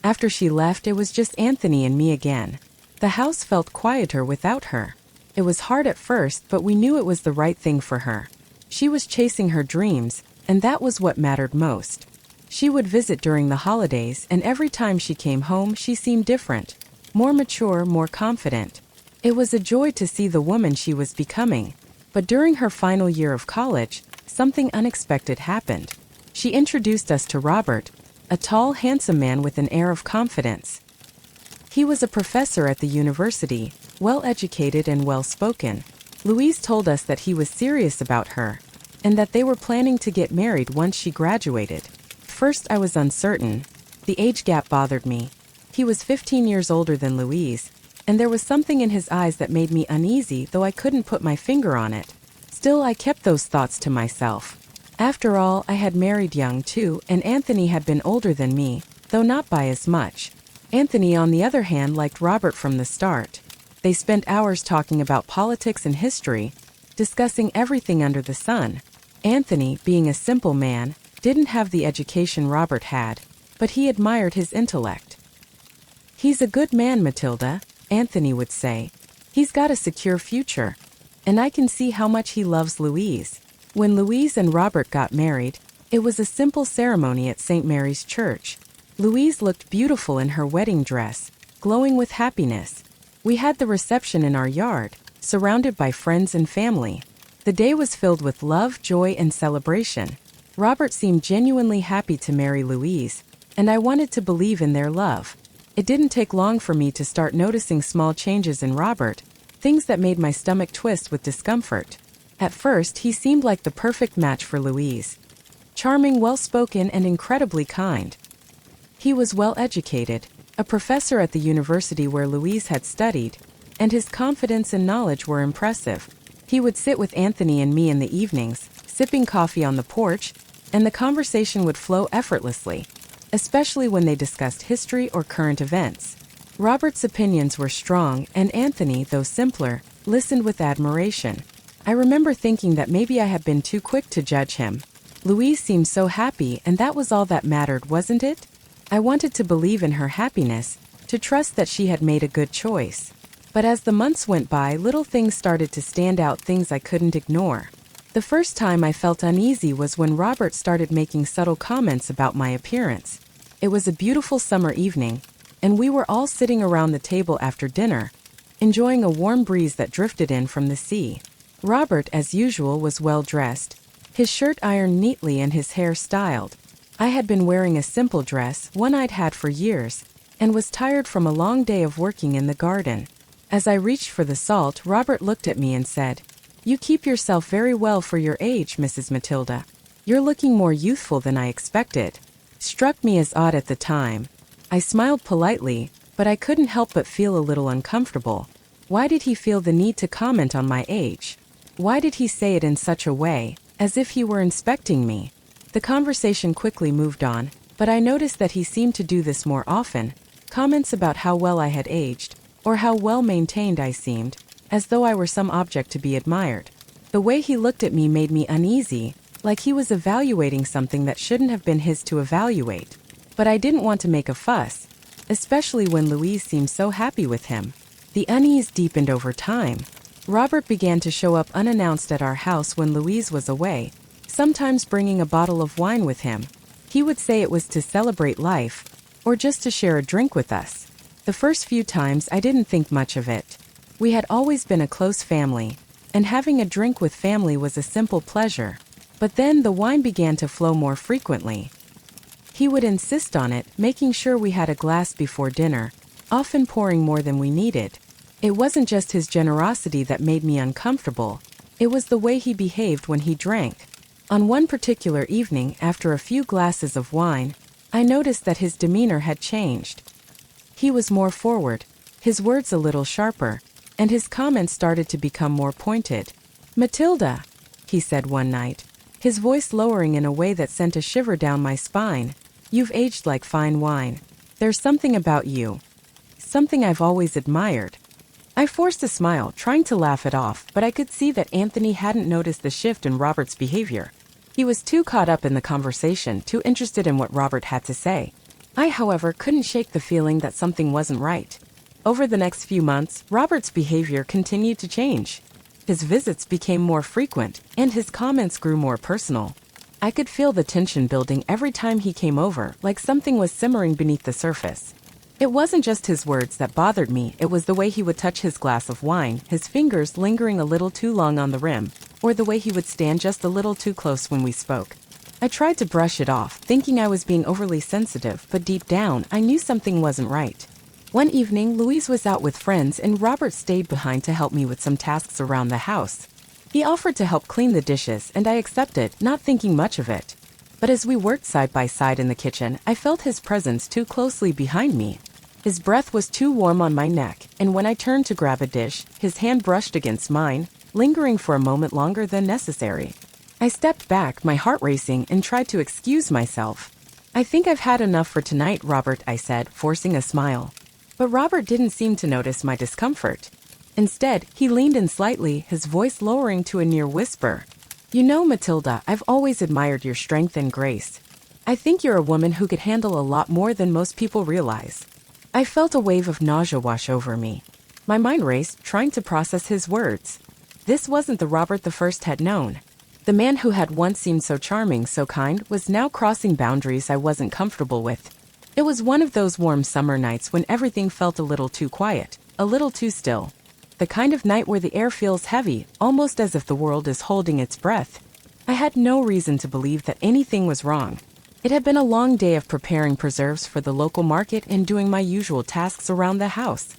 After she left, it was just Anthony and me again. The house felt quieter without her. It was hard at first, but we knew it was the right thing for her. She was chasing her dreams, and that was what mattered most. She would visit during the holidays, and every time she came home, she seemed different. More mature, more confident. It was a joy to see the woman she was becoming. But during her final year of college, something unexpected happened. She introduced us to Robert, a tall, handsome man with an air of confidence. He was a professor at the university, well-educated and well-spoken. Louise told us that he was serious about her, and that they were planning to get married once she graduated. First, I was uncertain. The age gap bothered me. He was 15 years older than Louise, and there was something in his eyes that made me uneasy, though I couldn't put my finger on it. Still, I kept those thoughts to myself. After all, I had married young too, and Anthony had been older than me, though not by as much. Anthony, on the other hand, liked Robert from the start. They spent hours talking about politics and history, discussing everything under the sun. Anthony, being a simple man, didn't have the education Robert had, but he admired his intellect. "He's a good man, Matilda," Anthony would say. "He's got a secure future, and I can see how much he loves Louise." When Louise and Robert got married, it was a simple ceremony at St. Mary's Church. Louise looked beautiful in her wedding dress, glowing with happiness. We had the reception in our yard, surrounded by friends and family. The day was filled with love, joy, and celebration. Robert seemed genuinely happy to marry Louise, and I wanted to believe in their love. It didn't take long for me to start noticing small changes in Robert, things that made my stomach twist with discomfort. At first, he seemed like the perfect match for Louise. Charming, well-spoken, and incredibly kind. He was well-educated, a professor at the university where Louise had studied, and his confidence and knowledge were impressive. He would sit with Anthony and me in the evenings, sipping coffee on the porch, and the conversation would flow effortlessly, especially when they discussed history or current events. Robert's opinions were strong, and Anthony, though simpler, listened with admiration. I remember thinking that maybe I had been too quick to judge him. Louise seemed so happy, and that was all that mattered, wasn't it? I wanted to believe in her happiness, to trust that she had made a good choice. But as the months went by, little things started to stand out, things I couldn't ignore. The first time I felt uneasy was when Robert started making subtle comments about my appearance. It was a beautiful summer evening, and we were all sitting around the table after dinner, enjoying a warm breeze that drifted in from the sea. Robert, as usual, was well-dressed, his shirt ironed neatly and his hair styled. I had been wearing a simple dress, one I'd had for years, and was tired from a long day of working in the garden. As I reached for the salt, Robert looked at me and said, "You keep yourself very well for your age, Mrs. Matilda. You're looking more youthful than I expected." struck me as odd at the time. I smiled politely, but I couldn't help but feel a little uncomfortable. Why did he feel the need to comment on my age? Why did he say it in such a way, as if he were inspecting me? The conversation quickly moved on, but I noticed that he seemed to do this more often. Comments about how well I had aged, or how well maintained I seemed, as though I were some object to be admired. The way he looked at me made me uneasy, like he was evaluating something that shouldn't have been his to evaluate. But I didn't want to make a fuss, especially when Louise seemed so happy with him. The unease deepened over time. Robert began to show up unannounced at our house when Louise was away, sometimes bringing a bottle of wine with him. He would say it was to celebrate life, or just to share a drink with us. The first few times I didn't think much of it. We had always been a close family, and having a drink with family was a simple pleasure. But then the wine began to flow more frequently. He would insist on it, making sure we had a glass before dinner, often pouring more than we needed. It wasn't just his generosity that made me uncomfortable, it was the way he behaved when he drank. On one particular evening, after a few glasses of wine, I noticed that his demeanor had changed. He was more forward, his words a little sharper, and his comments started to become more pointed. "Matilda," he said one night, his voice lowering in a way that sent a shiver down my spine. "You've aged like fine wine. There's something about you. Something I've always admired." I forced a smile, trying to laugh it off, but I could see that Anthony hadn't noticed the shift in Robert's behavior. He was too caught up in the conversation, too interested in what Robert had to say. I, however, couldn't shake the feeling that something wasn't right. Over the next few months, Robert's behavior continued to change. His visits became more frequent, and his comments grew more personal. I could feel the tension building every time he came over, like something was simmering beneath the surface. It wasn't just his words that bothered me, it was the way he would touch his glass of wine, his fingers lingering a little too long on the rim, or the way he would stand just a little too close when we spoke. I tried to brush it off, thinking I was being overly sensitive, but deep down, I knew something wasn't right. One evening, Louise was out with friends and Robert stayed behind to help me with some tasks around the house. He offered to help clean the dishes, and I accepted, not thinking much of it. But as we worked side by side in the kitchen, I felt his presence too closely behind me. His breath was too warm on my neck, and when I turned to grab a dish, his hand brushed against mine, lingering for a moment longer than necessary. I stepped back, my heart racing, and tried to excuse myself. "I think I've had enough for tonight, Robert," I said, forcing a smile. But Robert didn't seem to notice my discomfort. Instead, he leaned in slightly, his voice lowering to a near whisper. "You know, Matilda, I've always admired your strength and grace. I think you're a woman who could handle a lot more than most people realize." I felt a wave of nausea wash over me. My mind raced, trying to process his words. This wasn't the Robert the First had known. The man who had once seemed so charming, so kind, was now crossing boundaries I wasn't comfortable with. It was one of those warm summer nights when everything felt a little too quiet, a little too still. The kind of night where the air feels heavy, almost as if the world is holding its breath. I had no reason to believe that anything was wrong. It had been a long day of preparing preserves for the local market and doing my usual tasks around the house.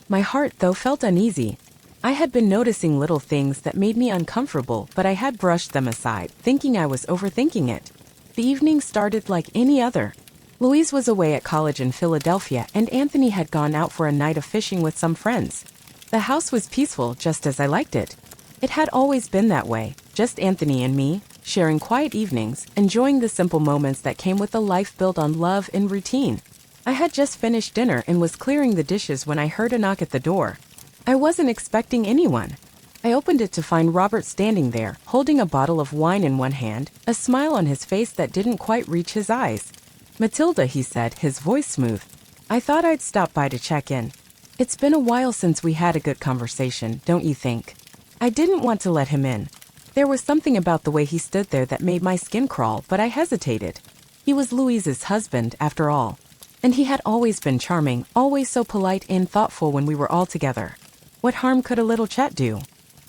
My heart, though, felt uneasy. I had been noticing little things that made me uncomfortable, but I had brushed them aside, thinking I was overthinking it. The evening started like any other. Louise was away at college in Philadelphia, and Anthony had gone out for a night of fishing with some friends. The house was peaceful, just as I liked it. It had always been that way, just Anthony and me, sharing quiet evenings, enjoying the simple moments that came with a life built on love and routine. I had just finished dinner and was clearing the dishes when I heard a knock at the door. I wasn't expecting anyone. I opened it to find Robert standing there, holding a bottle of wine in one hand, a smile on his face that didn't quite reach his eyes. "Matilda," he said, his voice smooth. "I thought I'd stop by to check in. It's been a while since we had a good conversation, don't you think?" I didn't want to let him in. There was something about the way he stood there that made my skin crawl, but I hesitated. He was Louise's husband, after all. And he had always been charming, always so polite and thoughtful when we were all together. What harm could a little chat do?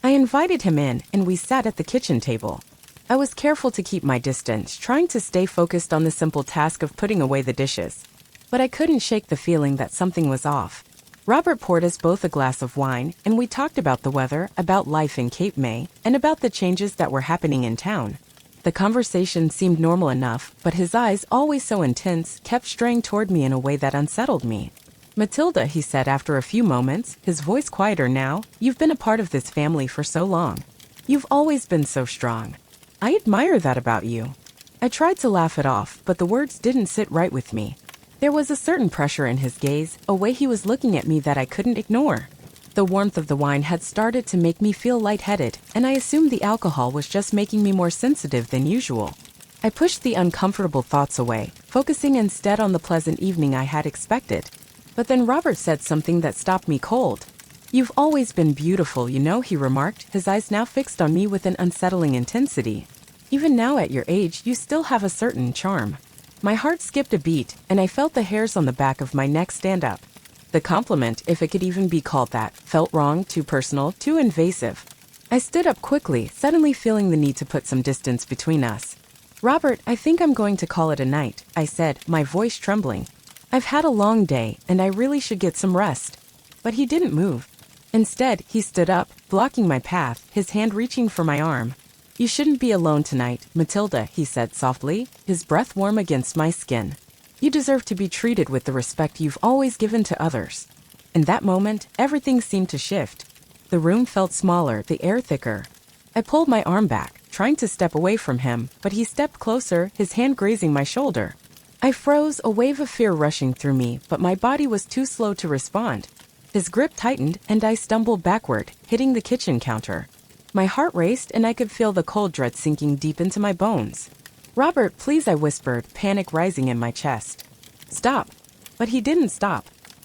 I invited him in, and we sat at the kitchen table. I was careful to keep my distance, trying to stay focused on the simple task of putting away the dishes. But I couldn't shake the feeling that something was off. Robert poured us both a glass of wine, and we talked about the weather, about life in Cape May, and about the changes that were happening in town. The conversation seemed normal enough, but his eyes, always so intense, kept straying toward me in a way that unsettled me. "Matilda," he said after a few moments, his voice quieter now, "you've been a part of this family for so long. You've always been so strong. I admire that about you." I tried to laugh it off, but the words didn't sit right with me. There was a certain pressure in his gaze, a way he was looking at me that I couldn't ignore. The warmth of the wine had started to make me feel lightheaded, and I assumed the alcohol was just making me more sensitive than usual. I pushed the uncomfortable thoughts away, focusing instead on the pleasant evening I had expected. But then Robert said something that stopped me cold. "You've always been beautiful, you know," he remarked, his eyes now fixed on me with an unsettling intensity. "Even now at your age, you still have a certain charm." My heart skipped a beat, and I felt the hairs on the back of my neck stand up. The compliment, if it could even be called that, felt wrong, too personal, too invasive. I stood up quickly, suddenly feeling the need to put some distance between us. "Robert, I think I'm going to call it a night," I said, my voice trembling. "I've had a long day, and I really should get some rest." But he didn't move. Instead, he stood up, blocking my path, his hand reaching for my arm. "You shouldn't be alone tonight, Matilda," he said softly, his breath warm against my skin. "You deserve to be treated with the respect you've always given to others." In that moment, everything seemed to shift. The room felt smaller, the air thicker. I pulled my arm back, trying to step away from him, but he stepped closer, his hand grazing my shoulder. I froze, a wave of fear rushing through me, but my body was too slow to respond. His grip tightened, and I stumbled backward, hitting the kitchen counter. My heart raced, and I could feel the cold dread sinking deep into my bones. "Robert, please," I whispered, panic rising in my chest. "Stop." But he didn't stop.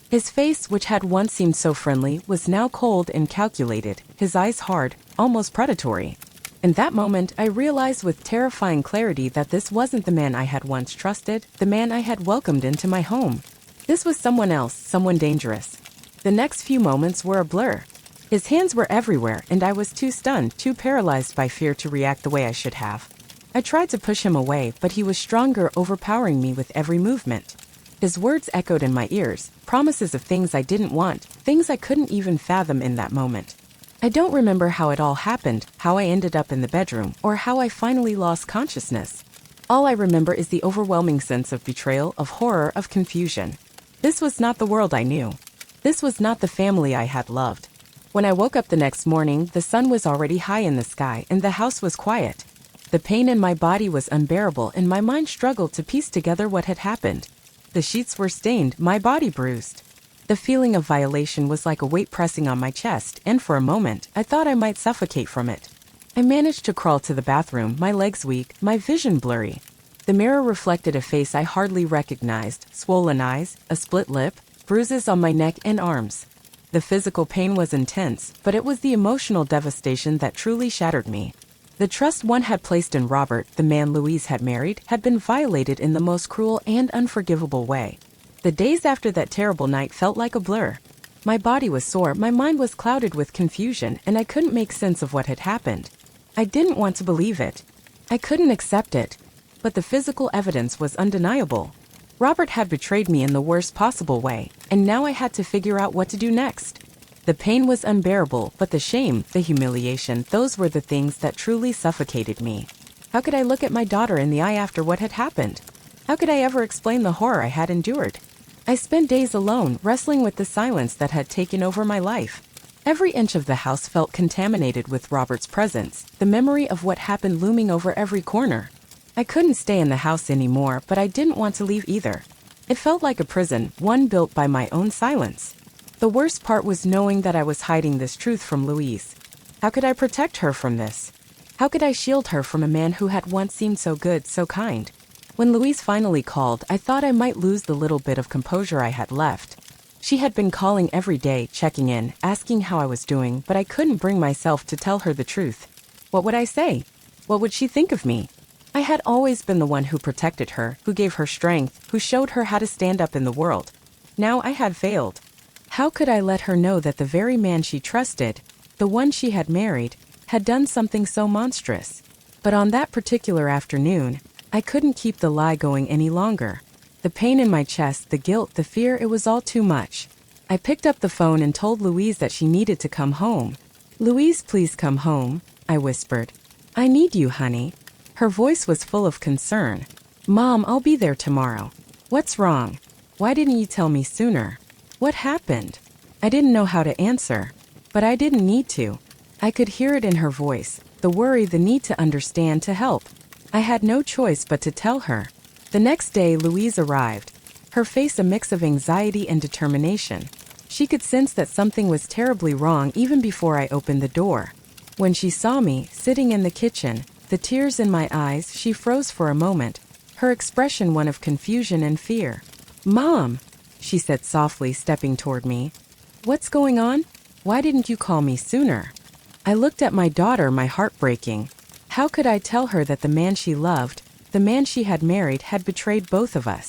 His face, which had once seemed so friendly, was now cold and calculated, his eyes hard, almost predatory. In that moment, I realized with terrifying clarity that this wasn't the man I had once trusted, the man I had welcomed into my home. This was someone else, someone dangerous. The next few moments were a blur. His hands were everywhere, and I was too stunned, too paralyzed by fear to react the way I should have. I tried to push him away, but he was stronger, overpowering me with every movement. His words echoed in my ears, promises of things I didn't want, things I couldn't even fathom in that moment. I don't remember how it all happened, how I ended up in the bedroom, or how I finally lost consciousness. All I remember is the overwhelming sense of betrayal, of horror, of confusion. This was not the world I knew. This was not the family I had loved. When I woke up the next morning, the sun was already high in the sky, and the house was quiet. The pain in my body was unbearable, and my mind struggled to piece together what had happened. The sheets were stained, my body bruised. The feeling of violation was like a weight pressing on my chest, and for a moment, I thought I might suffocate from it. I managed to crawl to the bathroom, my legs weak, my vision blurry. The mirror reflected a face I hardly recognized, swollen eyes, a split lip, bruises on my neck and arms. The physical pain was intense, but it was the emotional devastation that truly shattered me. The trust one had placed in Robert, the man Louise had married, had been violated in the most cruel and unforgivable way. The days after that terrible night felt like a blur. My body was sore, my mind was clouded with confusion, and I couldn't make sense of what had happened. I didn't want to believe it. I couldn't accept it. But the physical evidence was undeniable. Robert had betrayed me in the worst possible way, and now I had to figure out what to do next. The pain was unbearable, but the shame, the humiliation, those were the things that truly suffocated me. How could I look at my daughter in the eye after what had happened? How could I ever explain the horror I had endured? I spent days alone, wrestling with the silence that had taken over my life. Every inch of the house felt contaminated with Robert's presence, the memory of what happened looming over every corner. I couldn't stay in the house anymore, but I didn't want to leave either. It felt like a prison, one built by my own silence. The worst part was knowing that I was hiding this truth from Louise. How could I protect her from this? How could I shield her from a man who had once seemed so good, so kind? When Louise finally called, I thought I might lose the little bit of composure I had left. She had been calling every day, checking in, asking how I was doing, but I couldn't bring myself to tell her the truth. What would I say? What would she think of me? I had always been the one who protected her, who gave her strength, who showed her how to stand up in the world. Now I had failed. How could I let her know that the very man she trusted, the one she had married, had done something so monstrous? But on that particular afternoon, I couldn't keep the lie going any longer. The pain in my chest, the guilt, the fear, it was all too much. I picked up the phone and told Louise that she needed to come home. "Louise, please come home," I whispered. "I need you, honey." Her voice was full of concern. "Mom, I'll be there tomorrow." "What's wrong? Why didn't you tell me sooner? What happened?" I didn't know how to answer. But I didn't need to. I could hear it in her voice, the worry, the need to understand, to help. I had no choice but to tell her. The next day, Louise arrived, her face a mix of anxiety and determination. She could sense that something was terribly wrong even before I opened the door. When she saw me, sitting in the kitchen, the tears in my eyes, she froze for a moment, her expression one of confusion and fear. "Mom," she said softly, stepping toward me. "What's going on? Why didn't you call me sooner?" I looked at my daughter, my heart breaking. How could I tell her that the man she loved, the man she had married, had betrayed both of us?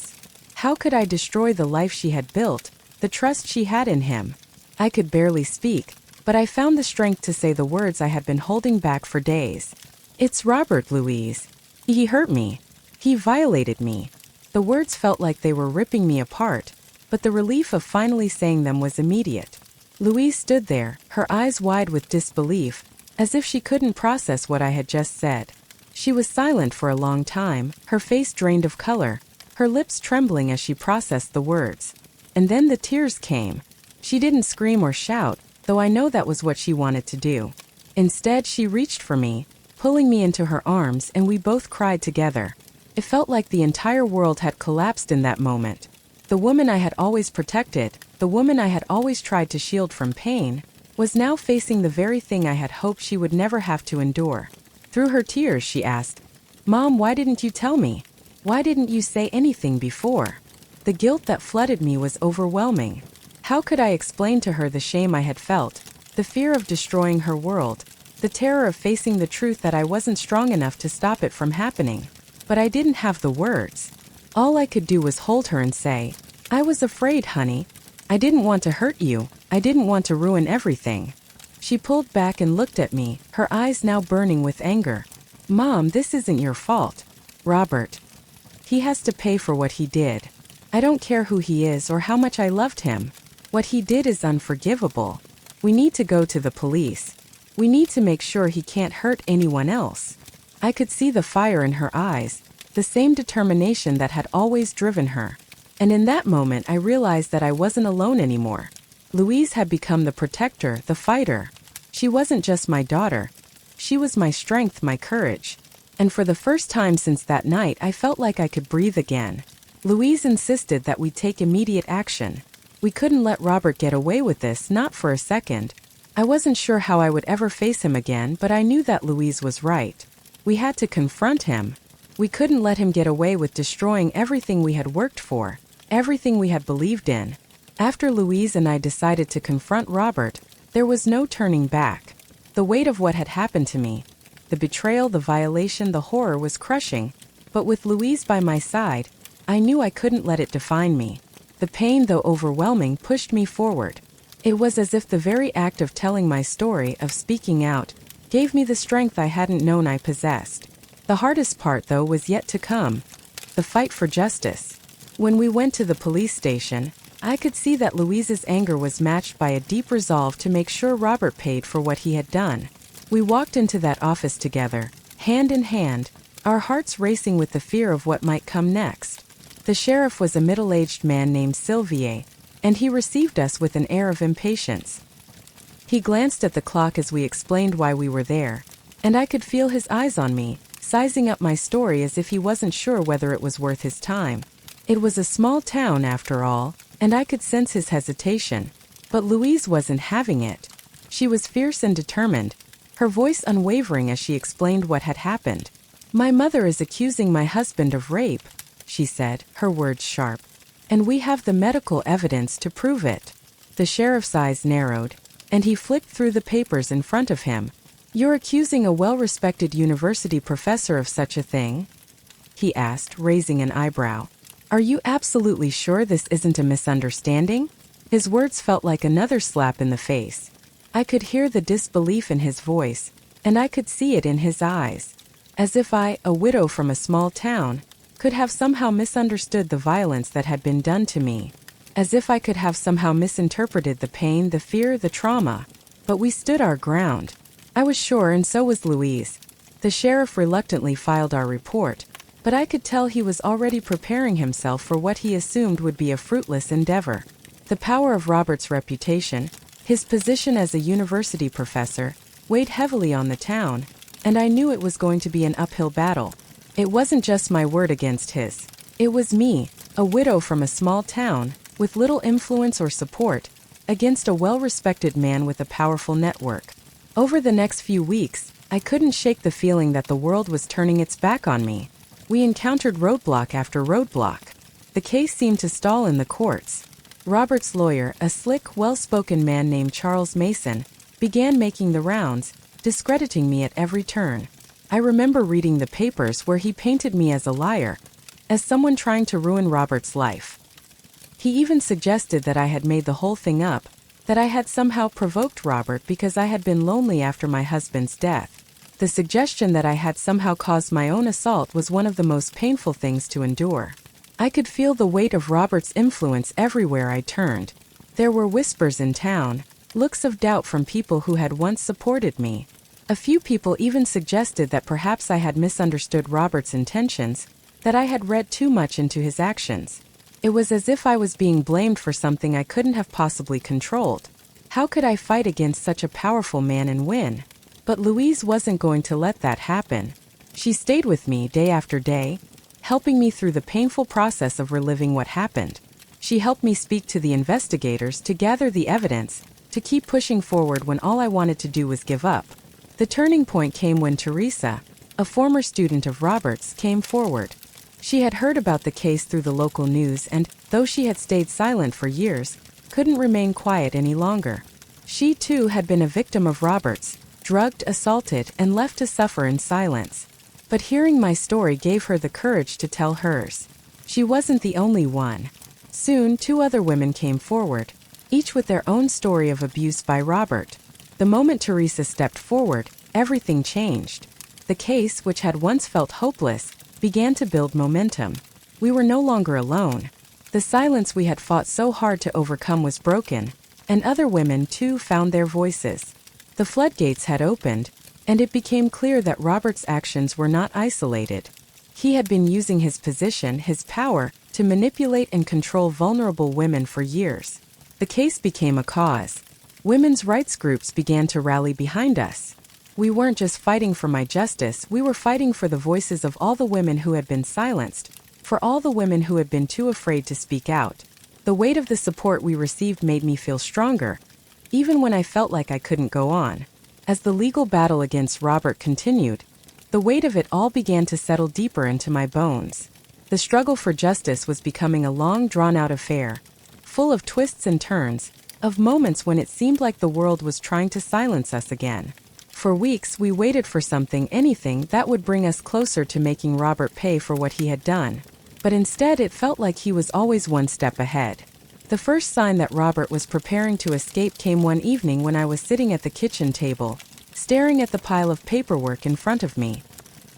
How could I destroy the life she had built, the trust she had in him? I could barely speak, but I found the strength to say the words I had been holding back for days. "It's Robert, Louise. He hurt me. He violated me." The words felt like they were ripping me apart, but the relief of finally saying them was immediate. Louise stood there, her eyes wide with disbelief, as if she couldn't process what I had just said. She was silent for a long time, her face drained of color, her lips trembling as she processed the words. And then the tears came. She didn't scream or shout, though I know that was what she wanted to do. Instead, she reached for me, pulling me into her arms, and we both cried together. It felt like the entire world had collapsed in that moment. The woman I had always protected, the woman I had always tried to shield from pain, was now facing the very thing I had hoped she would never have to endure. Through her tears, she asked, "Mom, why didn't you tell me? Why didn't you say anything before?" The guilt that flooded me was overwhelming. How could I explain to her the shame I had felt, the fear of destroying her world, the terror of facing the truth that I wasn't strong enough to stop it from happening? But I didn't have the words. All I could do was hold her and say, "I was afraid, honey. I didn't want to hurt you. I didn't want to ruin everything." She pulled back and looked at me, her eyes now burning with anger. "Mom, this isn't your fault. Robert. He has to pay for what he did. I don't care who he is or how much I loved him. What he did is unforgivable. We need to go to the police. We need to make sure he can't hurt anyone else." I could see the fire in her eyes, the same determination that had always driven her. And in that moment, I realized that I wasn't alone anymore. Louise had become the protector, the fighter. She wasn't just my daughter. She was my strength, my courage. And for the first time since that night, I felt like I could breathe again. Louise insisted that we take immediate action. We couldn't let Robert get away with this, not for a second. I wasn't sure how I would ever face him again, but I knew that Louise was right. We had to confront him. We couldn't let him get away with destroying everything we had worked for, everything we had believed in. After Louise and I decided to confront Robert, there was no turning back. The weight of what had happened to me, the betrayal, the violation, the horror was crushing. But with Louise by my side, I knew I couldn't let it define me. The pain, though overwhelming, pushed me forward. It was as if the very act of telling my story, of speaking out, gave me the strength I hadn't known I possessed. The hardest part, though, was yet to come. The fight for justice. When we went to the police station, I could see that Louise's anger was matched by a deep resolve to make sure Robert paid for what he had done. We walked into that office together, hand in hand, our hearts racing with the fear of what might come next. The sheriff was a middle-aged man named Sylvier, and he received us with an air of impatience. He glanced at the clock as we explained why we were there, and I could feel his eyes on me, sizing up my story as if he wasn't sure whether it was worth his time. It was a small town, after all, and I could sense his hesitation. But Louise wasn't having it. She was fierce and determined, her voice unwavering as she explained what had happened. "My mother is accusing my husband of rape," she said, her words sharp. "And we have the medical evidence to prove it." The sheriff's eyes narrowed, and he flicked through the papers in front of him. "You're accusing a well-respected university professor of such a thing?" he asked, raising an eyebrow. "Are you absolutely sure this isn't a misunderstanding?" His words felt like another slap in the face. I could hear the disbelief in his voice, and I could see it in his eyes. As if I, a widow from a small town, could have somehow misunderstood the violence that had been done to me. As if I could have somehow misinterpreted the pain, the fear, the trauma. But we stood our ground. I was sure, and so was Louise. The sheriff reluctantly filed our report, but I could tell he was already preparing himself for what he assumed would be a fruitless endeavor. The power of Robert's reputation, his position as a university professor, weighed heavily on the town, and I knew it was going to be an uphill battle. It wasn't just my word against his. It was me, a widow from a small town, with little influence or support, against a well-respected man with a powerful network. Over the next few weeks, I couldn't shake the feeling that the world was turning its back on me. We encountered roadblock after roadblock. The case seemed to stall in the courts. Robert's lawyer, a slick, well-spoken man named Charles Mason, began making the rounds, discrediting me at every turn. I remember reading the papers where he painted me as a liar, as someone trying to ruin Robert's life. He even suggested that I had made the whole thing up, that I had somehow provoked Robert because I had been lonely after my husband's death. The suggestion that I had somehow caused my own assault was one of the most painful things to endure. I could feel the weight of Robert's influence everywhere I turned. There were whispers in town, looks of doubt from people who had once supported me. A few people even suggested that perhaps I had misunderstood Robert's intentions, that I had read too much into his actions. It was as if I was being blamed for something I couldn't have possibly controlled. How could I fight against such a powerful man and win? But Louise wasn't going to let that happen. She stayed with me day after day, helping me through the painful process of reliving what happened. She helped me speak to the investigators to gather the evidence, to keep pushing forward when all I wanted to do was give up. The turning point came when Teresa, a former student of Robert's, came forward. She had heard about the case through the local news and, though she had stayed silent for years, couldn't remain quiet any longer. She too had been a victim of Robert's, drugged, assaulted, and left to suffer in silence. But hearing my story gave her the courage to tell hers. She wasn't the only one. Soon, 2 other women came forward, each with their own story of abuse by Robert. The moment Teresa stepped forward, everything changed. The case, which had once felt hopeless, began to build momentum. We were no longer alone. The silence we had fought so hard to overcome was broken, and other women too found their voices. The floodgates had opened, and it became clear that Robert's actions were not isolated. He had been using his position, his power, to manipulate and control vulnerable women for years. The case became a cause. Women's rights groups began to rally behind us. We weren't just fighting for my justice, we were fighting for the voices of all the women who had been silenced, for all the women who had been too afraid to speak out. The weight of the support we received made me feel stronger, even when I felt like I couldn't go on. As the legal battle against Robert continued, the weight of it all began to settle deeper into my bones. The struggle for justice was becoming a long, drawn-out affair, full of twists and turns, of moments when it seemed like the world was trying to silence us again. For weeks, we waited for something, anything, that would bring us closer to making Robert pay for what he had done. But instead, it felt like he was always one step ahead. The first sign that Robert was preparing to escape came one evening when I was sitting at the kitchen table, staring at the pile of paperwork in front of me.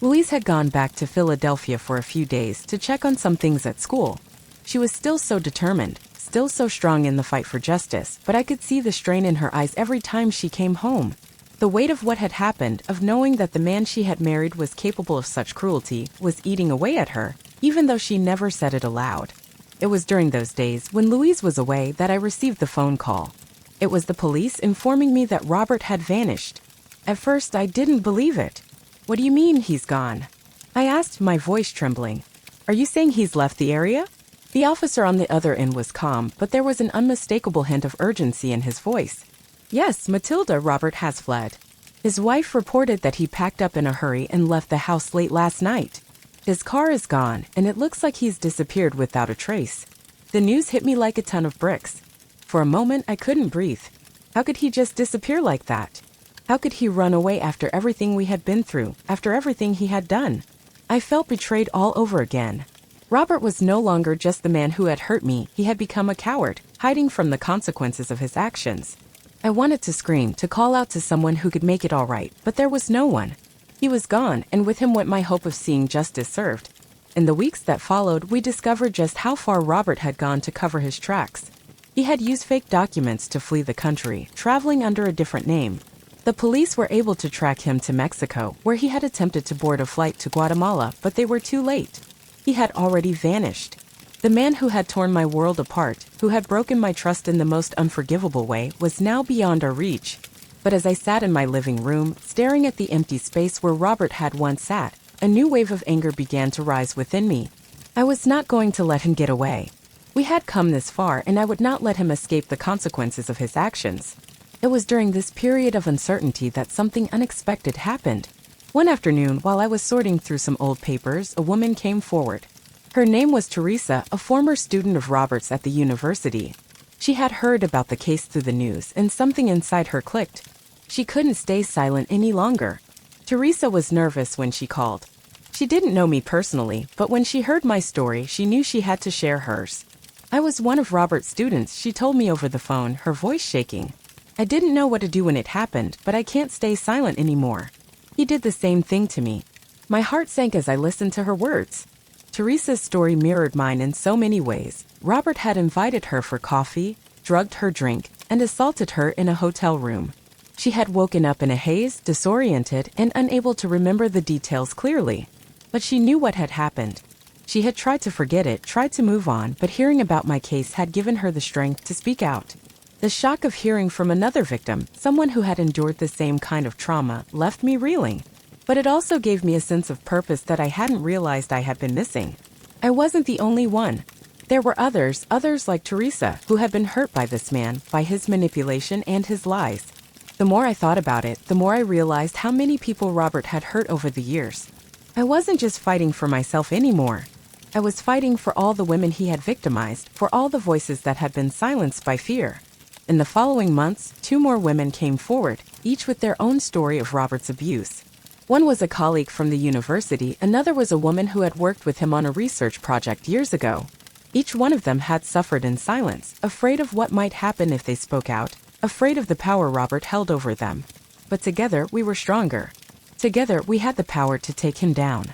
Louise had gone back to Philadelphia for a few days to check on some things at school. She was still so determined, still so strong in the fight for justice, but I could see the strain in her eyes every time she came home. The weight of what had happened, of knowing that the man she had married was capable of such cruelty, was eating away at her, even though she never said it aloud. It was during those days, when Louise was away, that I received the phone call. It was the police informing me that Robert had vanished. At first, I didn't believe it. "What do you mean he's gone?" I asked, my voice trembling. "Are you saying he's left the area?" The officer on the other end was calm, but there was an unmistakable hint of urgency in his voice. "Yes, Matilda, Robert has fled. His wife reported that he packed up in a hurry and left the house late last night. His car is gone, and it looks like he's disappeared without a trace." The news hit me like a ton of bricks. For a moment, I couldn't breathe. How could he just disappear like that? How could he run away after everything we had been through, after everything he had done? I felt betrayed all over again. Robert was no longer just the man who had hurt me, he had become a coward, hiding from the consequences of his actions. I wanted to scream, to call out to someone who could make it all right, but there was no one. He was gone, and with him went my hope of seeing justice served. In the weeks that followed, we discovered just how far Robert had gone to cover his tracks. He had used fake documents to flee the country, traveling under a different name. The police were able to track him to Mexico, where he had attempted to board a flight to Guatemala, but they were too late. He had already vanished. The man who had torn my world apart, who had broken my trust in the most unforgivable way, was now beyond our reach. But as I sat in my living room, staring at the empty space where Robert had once sat, a new wave of anger began to rise within me. I was not going to let him get away. We had come this far, and I would not let him escape the consequences of his actions. It was during this period of uncertainty that something unexpected happened. One afternoon, while I was sorting through some old papers, a woman came forward. Her name was Teresa, a former student of Robert's at the university. She had heard about the case through the news, and something inside her clicked. She couldn't stay silent any longer. Teresa was nervous when she called. She didn't know me personally, but when she heard my story, she knew she had to share hers. I was one of Robert's students, she told me over the phone, her voice shaking. I didn't know what to do when it happened, but I can't stay silent anymore. He did the same thing to me. My heart sank as I listened to her words. Teresa's story mirrored mine in so many ways. Robert had invited her for coffee, drugged her drink, and assaulted her in a hotel room. She had woken up in a haze, disoriented, and unable to remember the details clearly. But she knew what had happened. She had tried to forget it, tried to move on, but hearing about my case had given her the strength to speak out. The shock of hearing from another victim, someone who had endured the same kind of trauma, left me reeling. But it also gave me a sense of purpose that I hadn't realized I had been missing. I wasn't the only one. There were others like Teresa, who had been hurt by this man, by his manipulation and his lies. The more I thought about it, the more I realized how many people Robert had hurt over the years. I wasn't just fighting for myself anymore. I was fighting for all the women he had victimized, for all the voices that had been silenced by fear. In the following months, 2 more women came forward, each with their own story of Robert's abuse. One was a colleague from the university, another was a woman who had worked with him on a research project years ago. Each one of them had suffered in silence, afraid of what might happen if they spoke out, afraid of the power Robert held over them. But together, we were stronger. Together, we had the power to take him down.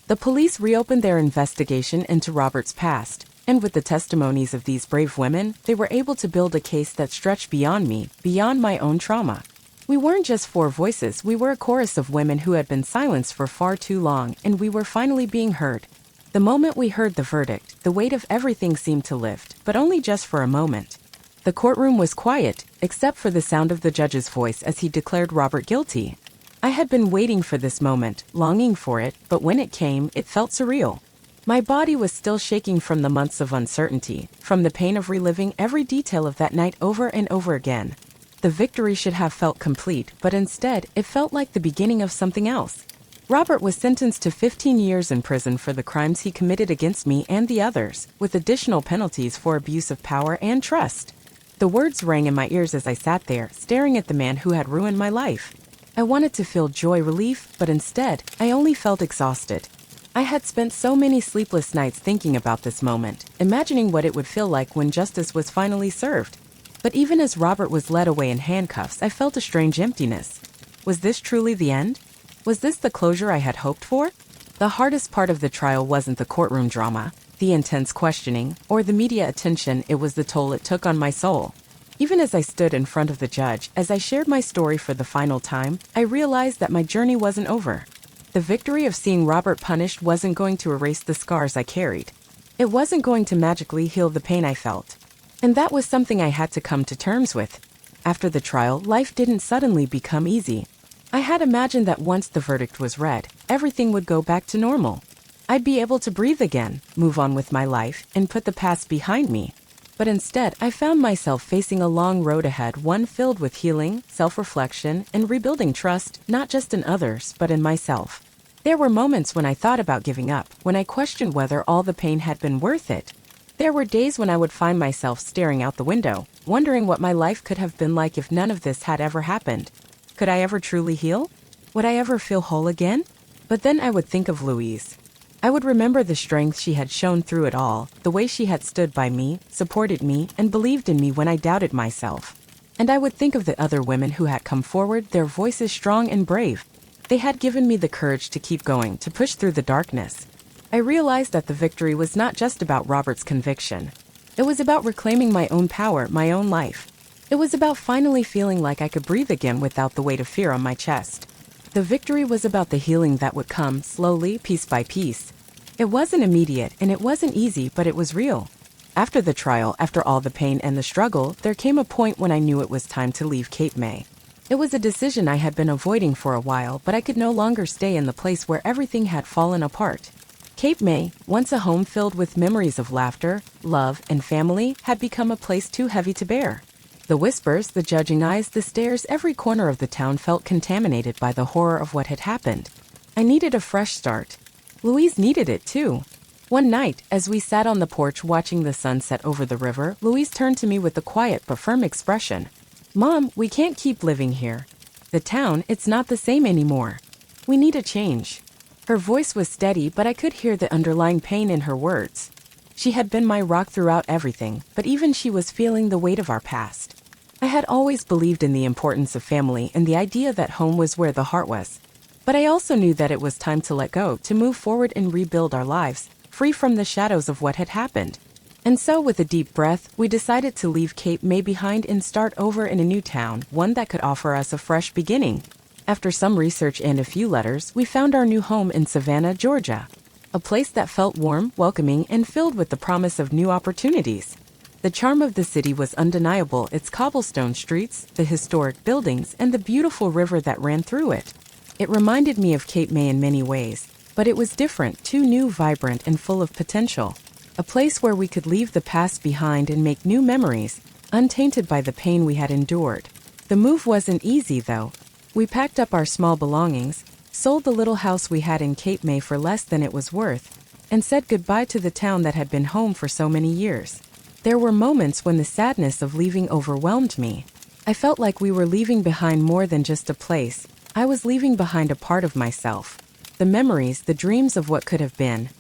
The police reopened their investigation into Robert's past, and with the testimonies of these brave women, they were able to build a case that stretched beyond me, beyond my own trauma. We weren't just 4 voices, we were a chorus of women who had been silenced for far too long, and we were finally being heard. The moment we heard the verdict, the weight of everything seemed to lift, but only just for a moment. The courtroom was quiet, except for the sound of the judge's voice as he declared Robert guilty. I had been waiting for this moment, longing for it, but when it came, it felt surreal. My body was still shaking from the months of uncertainty, from the pain of reliving every detail of that night over and over again. The victory should have felt complete, but instead, it felt like the beginning of something else. Robert was sentenced to 15 years in prison for the crimes he committed against me and the others, with additional penalties for abuse of power and trust. The words rang in my ears as I sat there, staring at the man who had ruined my life. I wanted to feel joy, relief, but instead, I only felt exhausted. I had spent so many sleepless nights thinking about this moment, imagining what it would feel like when justice was finally served. But even as Robert was led away in handcuffs, I felt a strange emptiness. Was this truly the end? Was this the closure I had hoped for? The hardest part of the trial wasn't the courtroom drama, the intense questioning, or the media attention. It was the toll it took on my soul. Even as I stood in front of the judge, as I shared my story for the final time, I realized that my journey wasn't over. The victory of seeing Robert punished wasn't going to erase the scars I carried. It wasn't going to magically heal the pain I felt. And that was something I had to come to terms with. After the trial, life didn't suddenly become easy. I had imagined that once the verdict was read, everything would go back to normal. I'd be able to breathe again, move on with my life, and put the past behind me. But instead, I found myself facing a long road ahead, one filled with healing, self-reflection, and rebuilding trust, not just in others, but in myself. There were moments when I thought about giving up, when I questioned whether all the pain had been worth it. There were days when I would find myself staring out the window, wondering what my life could have been like if none of this had ever happened. Could I ever truly heal? Would I ever feel whole again? But then I would think of Louise. I would remember the strength she had shown through it all, the way she had stood by me, supported me, and believed in me when I doubted myself. And I would think of the other women who had come forward, their voices strong and brave. They had given me the courage to keep going, to push through the darkness. I realized that the victory was not just about Robert's conviction. It was about reclaiming my own power, my own life. It was about finally feeling like I could breathe again without the weight of fear on my chest. The victory was about the healing that would come slowly, piece by piece. It wasn't immediate and it wasn't easy, but it was real. After the trial, after all the pain and the struggle, there came a point when I knew it was time to leave Cape May. It was a decision I had been avoiding for a while, but I could no longer stay in the place where everything had fallen apart. Cape May, once a home filled with memories of laughter, love, and family, had become a place too heavy to bear. The whispers, the judging eyes, the stares, every corner of the town felt contaminated by the horror of what had happened. I needed a fresh start. Louise needed it too. One night, as we sat on the porch watching the sunset over the river, Louise turned to me with a quiet but firm expression. "Mom, we can't keep living here. The town, it's not the same anymore. We need a change." Her voice was steady, but I could hear the underlying pain in her words. She had been my rock throughout everything, but even she was feeling the weight of our past. I had always believed in the importance of family and the idea that home was where the heart was. But I also knew that it was time to let go, to move forward and rebuild our lives, free from the shadows of what had happened. And so, with a deep breath, we decided to leave Cape May behind and start over in a new town, one that could offer us a fresh beginning. After some research and a few letters, we found our new home in Savannah, Georgia. A place that felt warm, welcoming, and filled with the promise of new opportunities. The charm of the city was undeniable, its cobblestone streets, the historic buildings, and the beautiful river that ran through it. It reminded me of Cape May in many ways, but it was different, too new, vibrant, and full of potential. A place where we could leave the past behind and make new memories, untainted by the pain we had endured. The move wasn't easy, though. We packed up our small belongings, sold the little house we had in Cape May for less than it was worth, and said goodbye to the town that had been home for so many years. There were moments when the sadness of leaving overwhelmed me. I felt like we were leaving behind more than just a place. I was leaving behind a part of myself. The memories, the dreams of what could have been.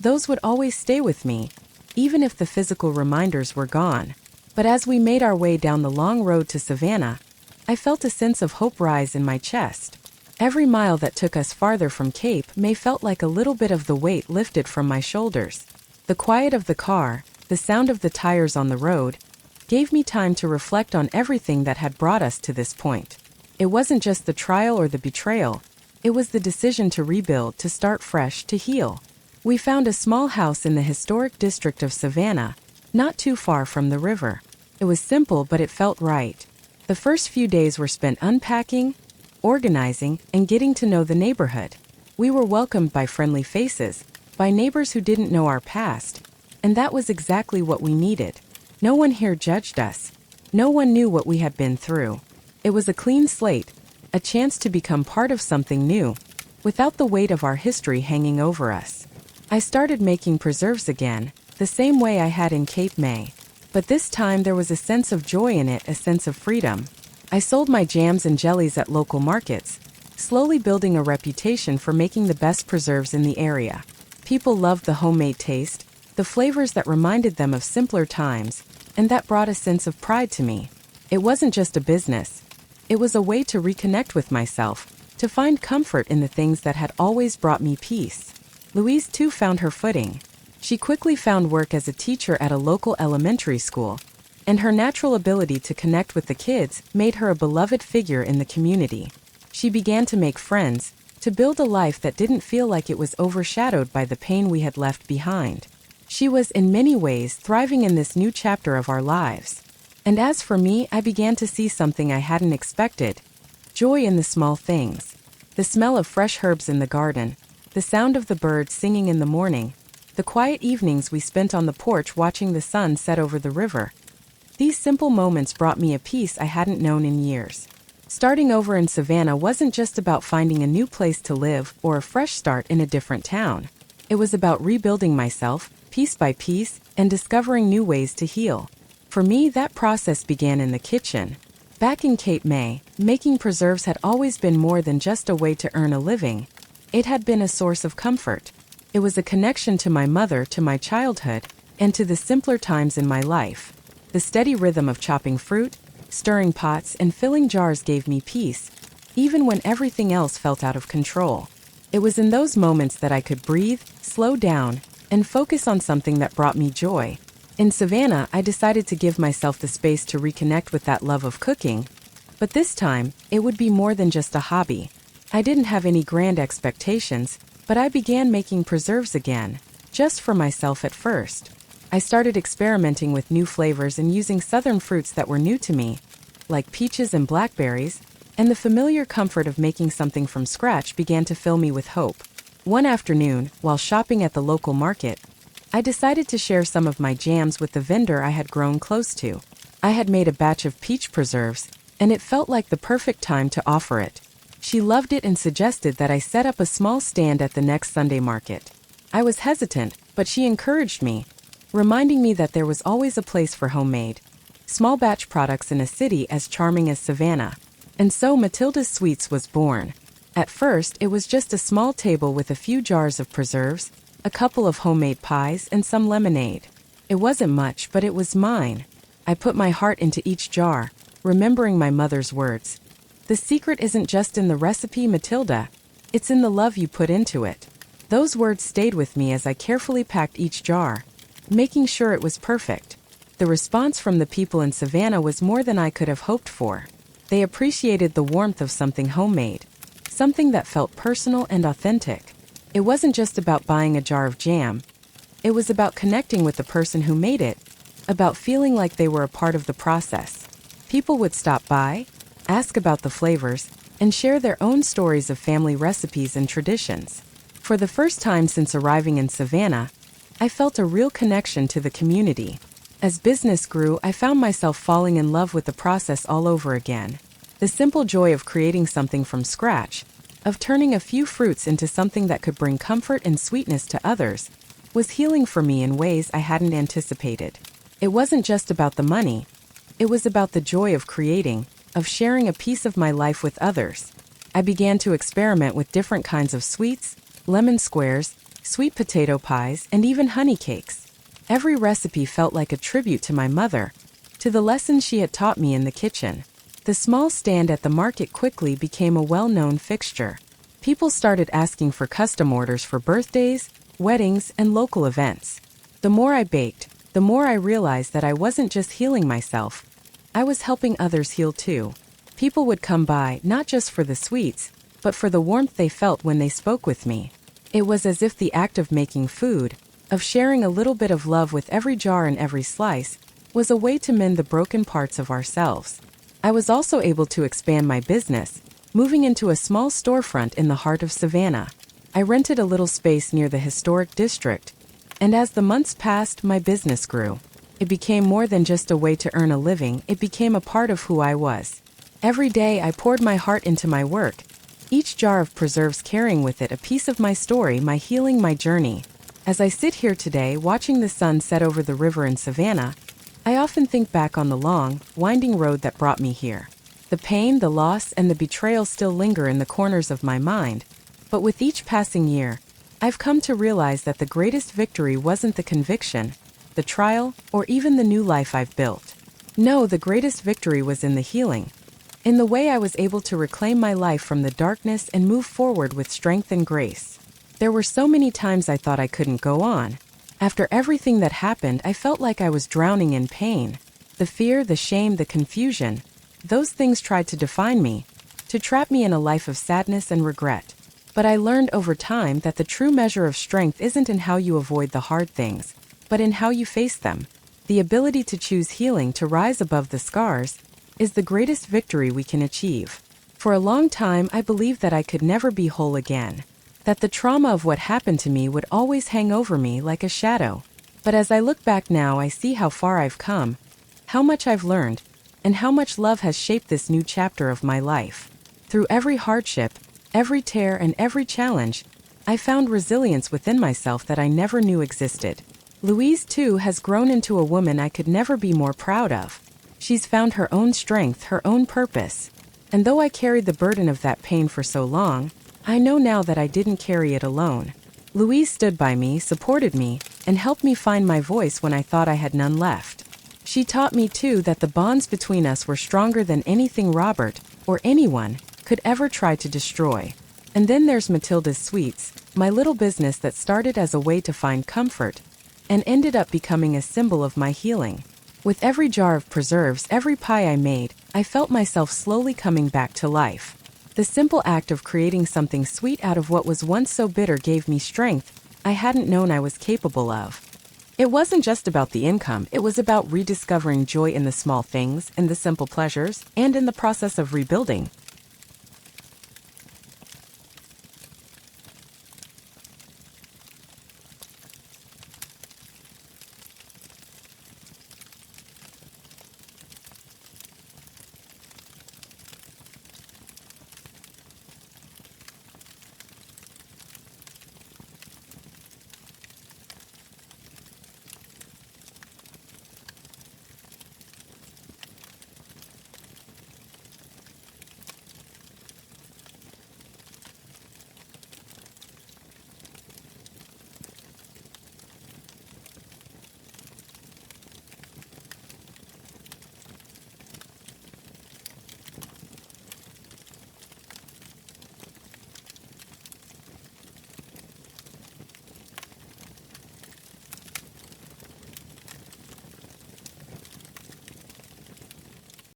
Those would always stay with me, even if the physical reminders were gone. But as we made our way down the long road to Savannah, I felt a sense of hope rise in my chest. Every mile that took us farther from Cape May felt like a little bit of the weight lifted from my shoulders. The quiet of the car, the sound of the tires on the road, gave me time to reflect on everything that had brought us to this point. It wasn't just the trial or the betrayal. It was the decision to rebuild, to start fresh, to heal. We found a small house in the historic district of Savannah, not too far from the river. It was simple, but it felt right. The first few days were spent unpacking, organizing, and getting to know the neighborhood. We were welcomed by friendly faces, by neighbors who didn't know our past, and that was exactly what we needed. No one here judged us. No one knew what we had been through. It was a clean slate, a chance to become part of something new, without the weight of our history hanging over us. I started making preserves again, the same way I had in Cape May. But this time there was a sense of joy in it, a sense of freedom. I sold my jams and jellies at local markets, slowly building a reputation for making the best preserves in the area. People loved the homemade taste, the flavors that reminded them of simpler times, and that brought a sense of pride to me. It wasn't just a business. It was a way to reconnect with myself, to find comfort in the things that had always brought me peace. Louise too found her footing. She quickly found work as a teacher at a local elementary school, and her natural ability to connect with the kids made her a beloved figure in the community. She began to make friends, to build a life that didn't feel like it was overshadowed by the pain we had left behind. She was, in many ways, thriving in this new chapter of our lives. And as for me, I began to see something I hadn't expected. Joy in the small things. The smell of fresh herbs in the garden, the sound of the birds singing in the morning, the quiet evenings we spent on the porch watching the sun set over the river. These simple moments brought me a peace I hadn't known in years. Starting over in Savannah wasn't just about finding a new place to live or a fresh start in a different town. It was about rebuilding myself, piece by piece, and discovering new ways to heal. For me, that process began in the kitchen. Back in Cape May, making preserves had always been more than just a way to earn a living. It had been a source of comfort. It was a connection to my mother, to my childhood, and to the simpler times in my life. The steady rhythm of chopping fruit, stirring pots, and filling jars gave me peace, even when everything else felt out of control. It was in those moments that I could breathe, slow down, and focus on something that brought me joy. In Savannah, I decided to give myself the space to reconnect with that love of cooking, but this time, it would be more than just a hobby. I didn't have any grand expectations, but I began making preserves again, just for myself at first. I started experimenting with new flavors and using southern fruits that were new to me, like peaches and blackberries, and the familiar comfort of making something from scratch began to fill me with hope. One afternoon, while shopping at the local market, I decided to share some of my jams with the vendor I had grown close to. I had made a batch of peach preserves, and it felt like the perfect time to offer it. She loved it and suggested that I set up a small stand at the next Sunday market. I was hesitant, but she encouraged me, reminding me that there was always a place for homemade, small batch products in a city as charming as Savannah. And so Matilda's Sweets was born. At first, it was just a small table with a few jars of preserves, a couple of homemade pies, and some lemonade. It wasn't much, but it was mine. I put my heart into each jar, remembering my mother's words. The secret isn't just in the recipe, Matilda. It's in the love you put into it. Those words stayed with me as I carefully packed each jar, making sure it was perfect. The response from the people in Savannah was more than I could have hoped for. They appreciated the warmth of something homemade, something that felt personal and authentic. It wasn't just about buying a jar of jam. It was about connecting with the person who made it, about feeling like they were a part of the process. People would stop by, ask about the flavors, and share their own stories of family recipes and traditions. For the first time since arriving in Savannah, I felt a real connection to the community. As business grew, I found myself falling in love with the process all over again. The simple joy of creating something from scratch, of turning a few fruits into something that could bring comfort and sweetness to others, was healing for me in ways I hadn't anticipated. It wasn't just about the money. It was about the joy of creating, of sharing a piece of my life with others. I began to experiment with different kinds of sweets, lemon squares, sweet potato pies, and even honey cakes. Every recipe felt like a tribute to my mother, to the lessons she had taught me in the kitchen. The small stand at the market quickly became a well-known fixture. People started asking for custom orders for birthdays, weddings, and local events. The more I baked, the more I realized that I wasn't just healing myself. I was helping others heal too. People would come by not just for the sweets, but for the warmth they felt when they spoke with me. It was as if the act of making food, of sharing a little bit of love with every jar and every slice, was a way to mend the broken parts of ourselves. I was also able to expand my business, moving into a small storefront in the heart of Savannah. I rented a little space near the historic district, and as the months passed, my business grew. It became more than just a way to earn a living, it became a part of who I was. Every day I poured my heart into my work, each jar of preserves carrying with it a piece of my story, my healing, my journey. As I sit here today watching the sun set over the river in Savannah, I often think back on the long, winding road that brought me here. The pain, the loss, and the betrayal still linger in the corners of my mind, but with each passing year, I've come to realize that the greatest victory wasn't the conviction, the trial, or even the new life I've built. No, the greatest victory was in the healing, in the way I was able to reclaim my life from the darkness and move forward with strength and grace. There were so many times I thought I couldn't go on. After everything that happened, I felt like I was drowning in pain. The fear, the shame, the confusion, those things tried to define me, to trap me in a life of sadness and regret. But I learned over time that the true measure of strength isn't in how you avoid the hard things, but in how you face them. The ability to choose healing, to rise above the scars, is the greatest victory we can achieve. For a long time, I believed that I could never be whole again, that the trauma of what happened to me would always hang over me like a shadow. But as I look back now, I see how far I've come, how much I've learned, and how much love has shaped this new chapter of my life. Through every hardship, every tear, and every challenge, I found resilience within myself that I never knew existed. Louise, too, has grown into a woman I could never be more proud of. She's found her own strength, her own purpose. And though I carried the burden of that pain for so long, I know now that I didn't carry it alone. Louise stood by me, supported me, and helped me find my voice when I thought I had none left. She taught me, too, that the bonds between us were stronger than anything Robert, or anyone, could ever try to destroy. And then there's Matilda's Sweets, my little business that started as a way to find comfort, and ended up becoming a symbol of my healing. With every jar of preserves, every pie I made, I felt myself slowly coming back to life. The simple act of creating something sweet out of what was once so bitter gave me strength I hadn't known I was capable of. It wasn't just about the income, it was about rediscovering joy in the small things, in the simple pleasures, and in the process of rebuilding.